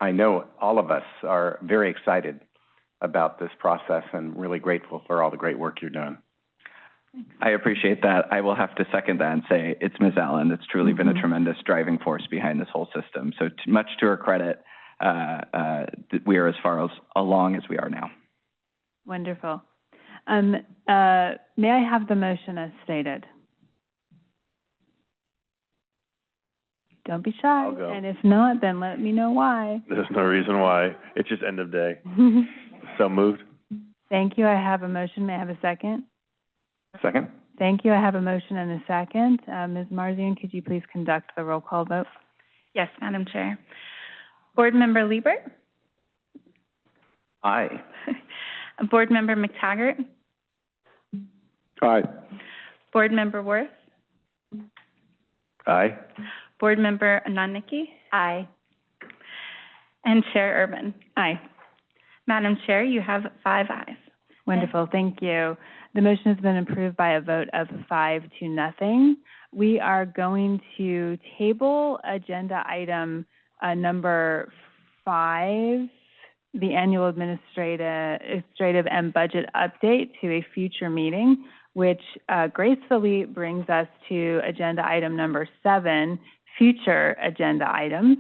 I know all of us are very excited about this process and really grateful for all the great work you're doing. I appreciate that. I will have to second that and say it's Ms. Allen that's truly been a tremendous driving force behind this whole system. So much to her credit, we are as far along as we are now. Wonderful. May I have the motion as stated? Don't be shy. I'll go. And if not, then let me know why. There's no reason why. It's just end of day. So moved. Thank you. I have a motion. May I have a second? Second. Thank you. I have a motion and a second. Ms. Marzian, could you please conduct the roll call vote? Yes, Madam Chair. Board Member Liebert? Aye. Board Member McTaggart? Aye. Board Member Worth? Aye. Board Member Nonnicki? Aye. And Chair Urban? Aye. Madam Chair, you have 5 ayes. Wonderful. Thank you. The motion has been approved by a vote of 5-0. We are going to table agenda item number 5. the annual administrative and budget update to a future meeting, which gracefully brings us to agenda item number 7, future agenda items.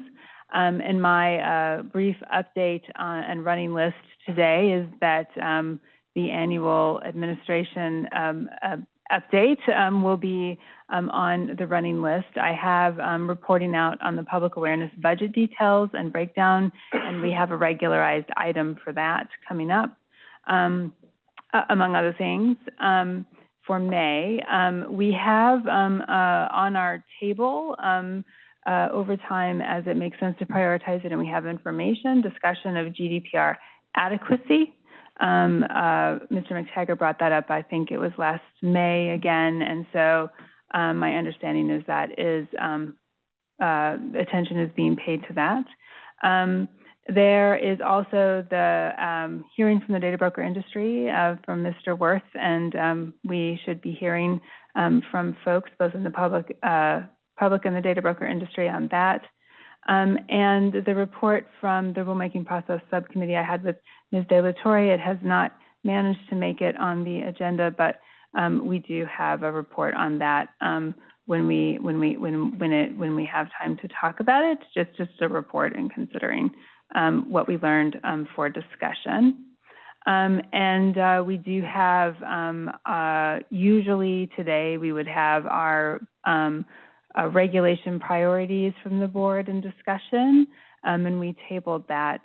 And my brief update and running list today is that the annual administration update will be on the running list. I have reporting out on the public awareness budget details and breakdown, and we have a regularized item for that coming up, among other things. For May, we have on our table over time, as it makes sense to prioritize it, and we have information, discussion of GDPR adequacy. Mr. McTaggart brought that up, I think it was last May again, and so my understanding is that attention is being paid to that. There is also the hearing from the data broker industry from Mr. Worth, and we should be hearing from folks both in the public and the data broker industry on that. And the report from the rulemaking process subcommittee I had with Ms. De La Torre, it has not managed to make it on the agenda, but we do have a report on that when we have time to talk about it. Just a report and considering what we learned for discussion. And we do have usually today we would have our regulation priorities from the board in discussion, and we tabled that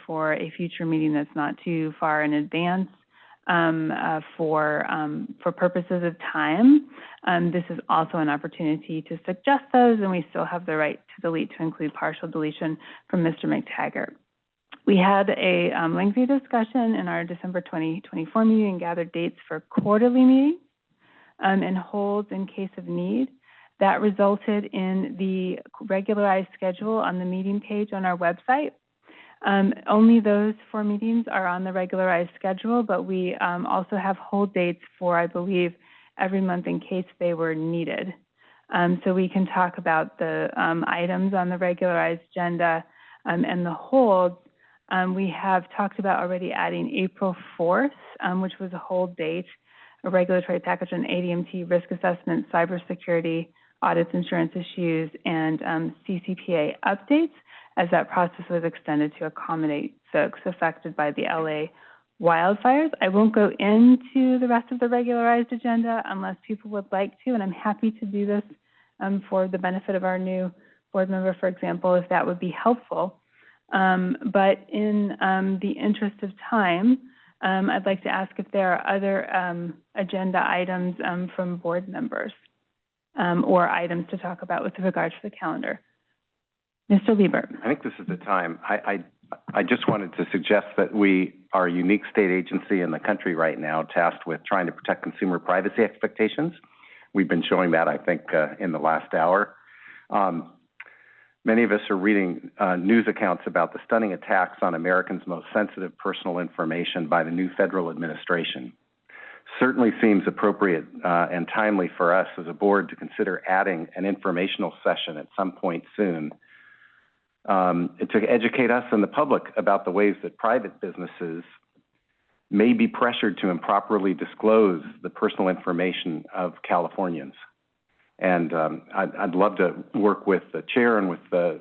for a future meeting that's not too far in advance for purposes of time. This is also an opportunity to suggest those, and we still have the right to delete to include partial deletion from Mr. McTaggart. We had a lengthy discussion in our December 2024 meeting and gathered dates for quarterly meetings and holds in case of need. That resulted in the regularized schedule on the meeting page on our website. Only those 4 meetings are on the regularized schedule, but we also have hold dates for, I believe, every month in case they were needed. So we can talk about the items on the regularized agenda and the holds. We have talked about already adding April 4th, which was a hold date, a regulatory package on ADMT, risk assessment, cybersecurity, audits, insurance issues, and CCPA updates, as that process was extended to accommodate folks affected by the LA wildfires. I won't go into the rest of the regularized agenda unless people would like to, and I'm happy to do this for the benefit of our new board member, for example, if that would be helpful. But in the interest of time, I'd like to ask if there are other agenda items from board members or items to talk about with regard to the calendar. Mr. Liebert. I think this is the time. I just wanted to suggest that we are a unique state agency in the country right now tasked with trying to protect consumer privacy expectations. We've been showing that, I think, in the last hour. Many of us are reading news accounts about the stunning attacks on Americans' most sensitive personal information by the new federal administration. Certainly seems appropriate and timely for us as a board to consider adding an informational session at some point soon to educate us and the public about the ways that private businesses may be pressured to improperly disclose the personal information of Californians. And I'd love to work with the chair and with the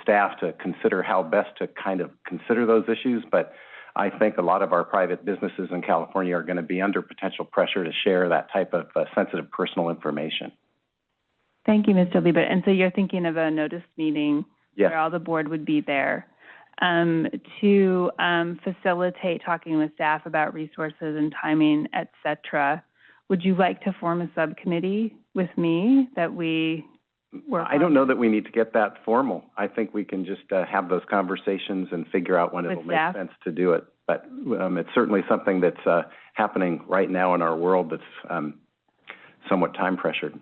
staff to consider how best to kind of consider those issues. But I think a lot of our private businesses in California are going to be under potential pressure to share that type of sensitive personal information. Thank you, Mr. Liebert. And so you're thinking of a notice meeting Yes. where all the board would be there to facilitate talking with staff about resources and timing, et cetera. Would you like to form a subcommittee with me that we work on? I don't know that we need to get that formal. I think we can just have those conversations and figure out when it'll make sense to do it. But it's certainly something that's happening right now in our world that's somewhat time pressured.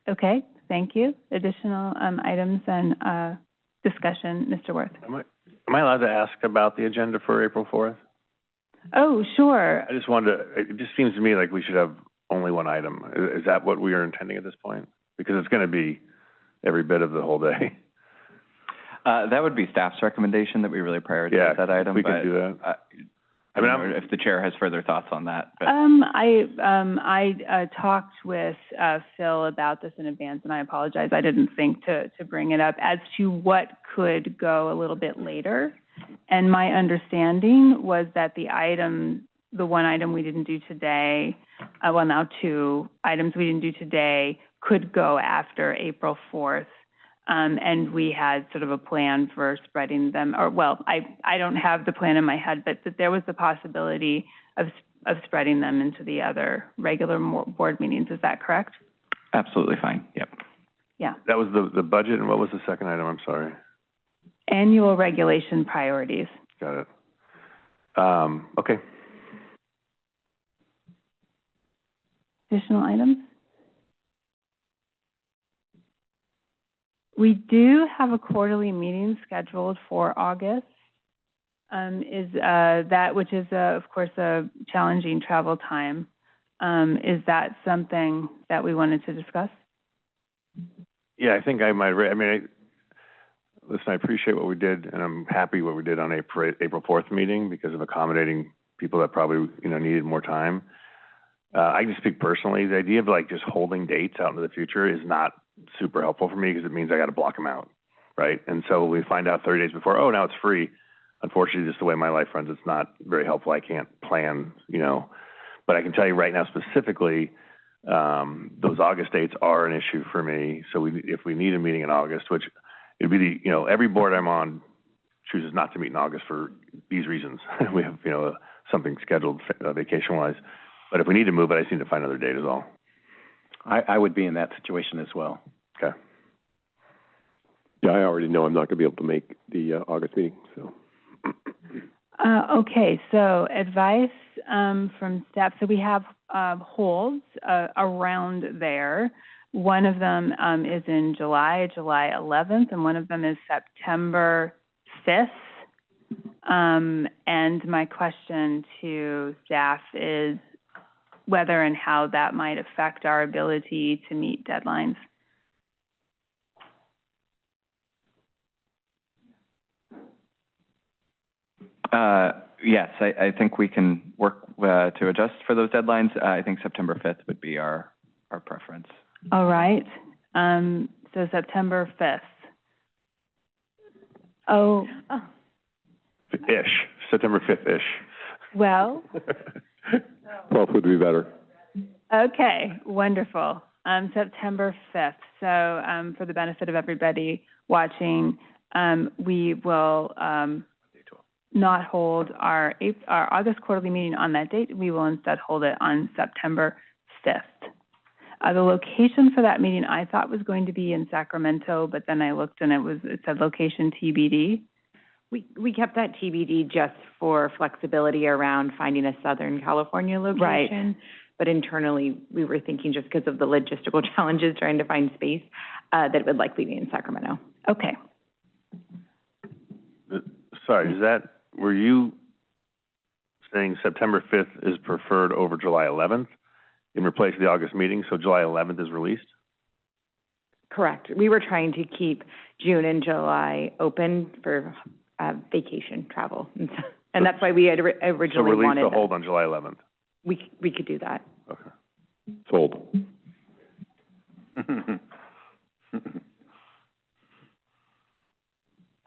Okay, thank you. Additional items and discussion, Mr. Worth. Am I allowed to ask about the agenda for April 4th? Oh, sure. I just wanted to, it just seems to me like we should have only one item. Is that what we are intending at this point? Because it's going to be every bit of the whole day. That would be staff's recommendation that we really prioritize that item. We could do that. I don't know if the chair has further thoughts on that. But. I talked with Phil about this in advance, and I apologize. I didn't think to bring it up as to what could go a little bit later. And my understanding was that the one item we didn't do today, well, now 2 items we didn't do today could go after April 4th. And we had sort of a plan for spreading them, or well, I don't have the plan in my head, but that there was the possibility of spreading them into the other regular board meetings. Is that correct? Absolutely fine. Yep. Yeah. That was the budget, and what was the second item? I'm sorry. Annual regulation priorities. Got it. Okay. Additional items? We do have a quarterly meeting scheduled for August. Which is of course a challenging travel time. Is that something that we wanted to discuss? Yeah, I think I might. Listen, I appreciate what we did, and I'm happy what we did on April 4th meeting because of accommodating people that probably needed more time. I can speak personally. The idea of like just holding dates out into the future is not super helpful for me because it means I got to block them out, right? And so we find out 30 days before, oh, now it's free. Unfortunately, just the way my life runs, it's not very helpful. I can't plan, but I can tell you right now specifically, those August dates are an issue for me. So if we need a meeting in August, which it'd be every board I'm on chooses not to meet in August for these reasons. We have, something scheduled vacation-wise. But if we need to move it, I just need to find another date is all. I would be in that situation as well. Okay. Yeah, I already know I'm not going to be able to make the August meeting, so. Okay, so advice from staff. So we have holds around there. One of them is in July 11th, and one of them is September 5th. And my question to staff is whether and how that might affect our ability to meet deadlines. Yes, I think we can work to adjust for those deadlines. I think September 5th would be our preference. All right. So September 5th. Ish. September 5th-ish. Well. 12th would be better. Okay, wonderful. September 5th. So for the benefit of everybody watching, we will not hold our August quarterly meeting on that date. We will instead hold it on September 5th. The location for that meeting I thought was going to be in Sacramento, but then I looked and it said location TBD. We kept that TBD just for flexibility around finding a Southern California location. Right. But internally, we were thinking just because of the logistical challenges trying to find space, that it would likely be in Sacramento. Okay. Sorry, were you saying September 5th is preferred over July 11th in replace of the August meeting, so July 11th is released? Correct. We were trying to keep June and July open for vacation travel. And that's why we had originally wanted. So wanted release the hold on July 11th? We could do that. Okay. Sold.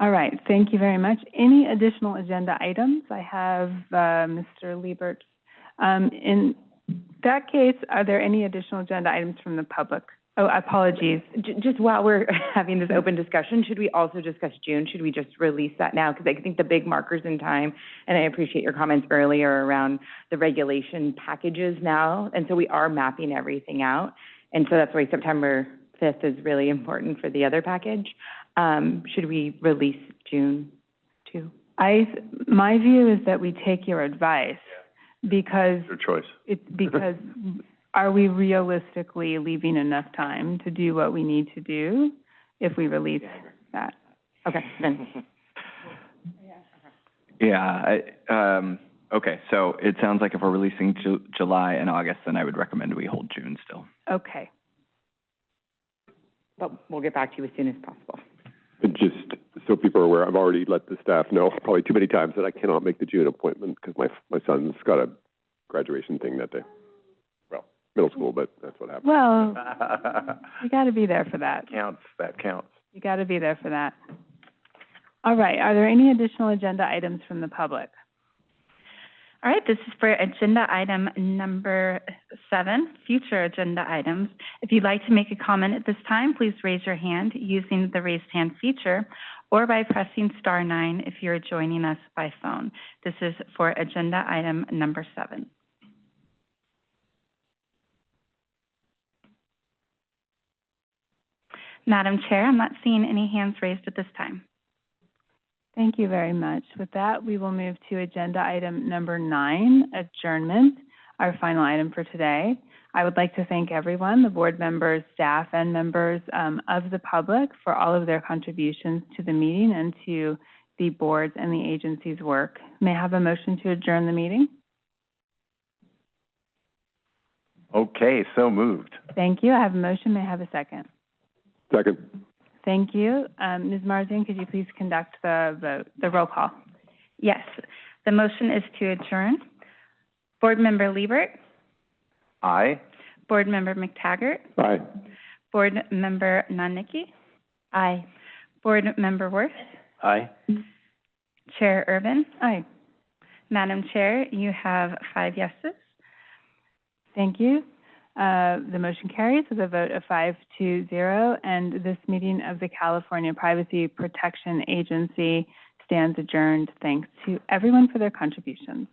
All right, thank you very much. Any additional agenda items? I have Mr. Liebert. In that case, are there any additional agenda items from the public? Oh, apologies. Just while we're having this open discussion, should we also discuss June? Should we just release that now? Because I think the big markers in time, and I appreciate your comments earlier around the regulation packages now, and so we are mapping everything out. And so that's why September 5th is really important for the other package. Should we release June too? My view is that we take your advice because your choice. Are we realistically leaving enough time to do what we need to do if we release that? Okay, then. Yeah, okay, so it sounds like if we're releasing July and August, then I would recommend we hold June still. Okay. But we'll get back to you as soon as possible. so people are aware, I've already let the staff know probably too many times that I cannot make the June appointment because my son's got a graduation thing that day. Well, middle school, but that's what happened. Well, you got to be there for that. That counts. You got to be there for that. All right. Are there any additional agenda items from the public? All right, this is for agenda item number 7, future agenda items. If you'd like to make a comment at this time, please raise your hand using the raised hand feature or by pressing star 9 if you're joining us by phone. This is for agenda item number 7. Madam Chair, I'm not seeing any hands raised at this time. Thank you very much. With that, we will move to agenda item number 9, adjournment, our final item for today. I would like to thank everyone, the board members, staff, and members of the public for all of their contributions to the meeting and to the board's and the agency's work. May I have a motion to adjourn the meeting? Okay, so moved. Thank you. I have a motion. May I have a second? Second. Thank you. Ms. Marzan, could you please conduct the vote, the roll call? Yes, the motion is to adjourn. Board Member Liebert? Aye. Board Member McTaggart? Aye. Board Member Nonnicki? Aye. Board Member Worth? Aye. Chair Urban? Aye. Madam Chair, you have 5 yeses. Thank you. The motion carries with a vote of 5-0, and this meeting of the California Privacy Protection Agency stands adjourned. Thanks to everyone for their contributions.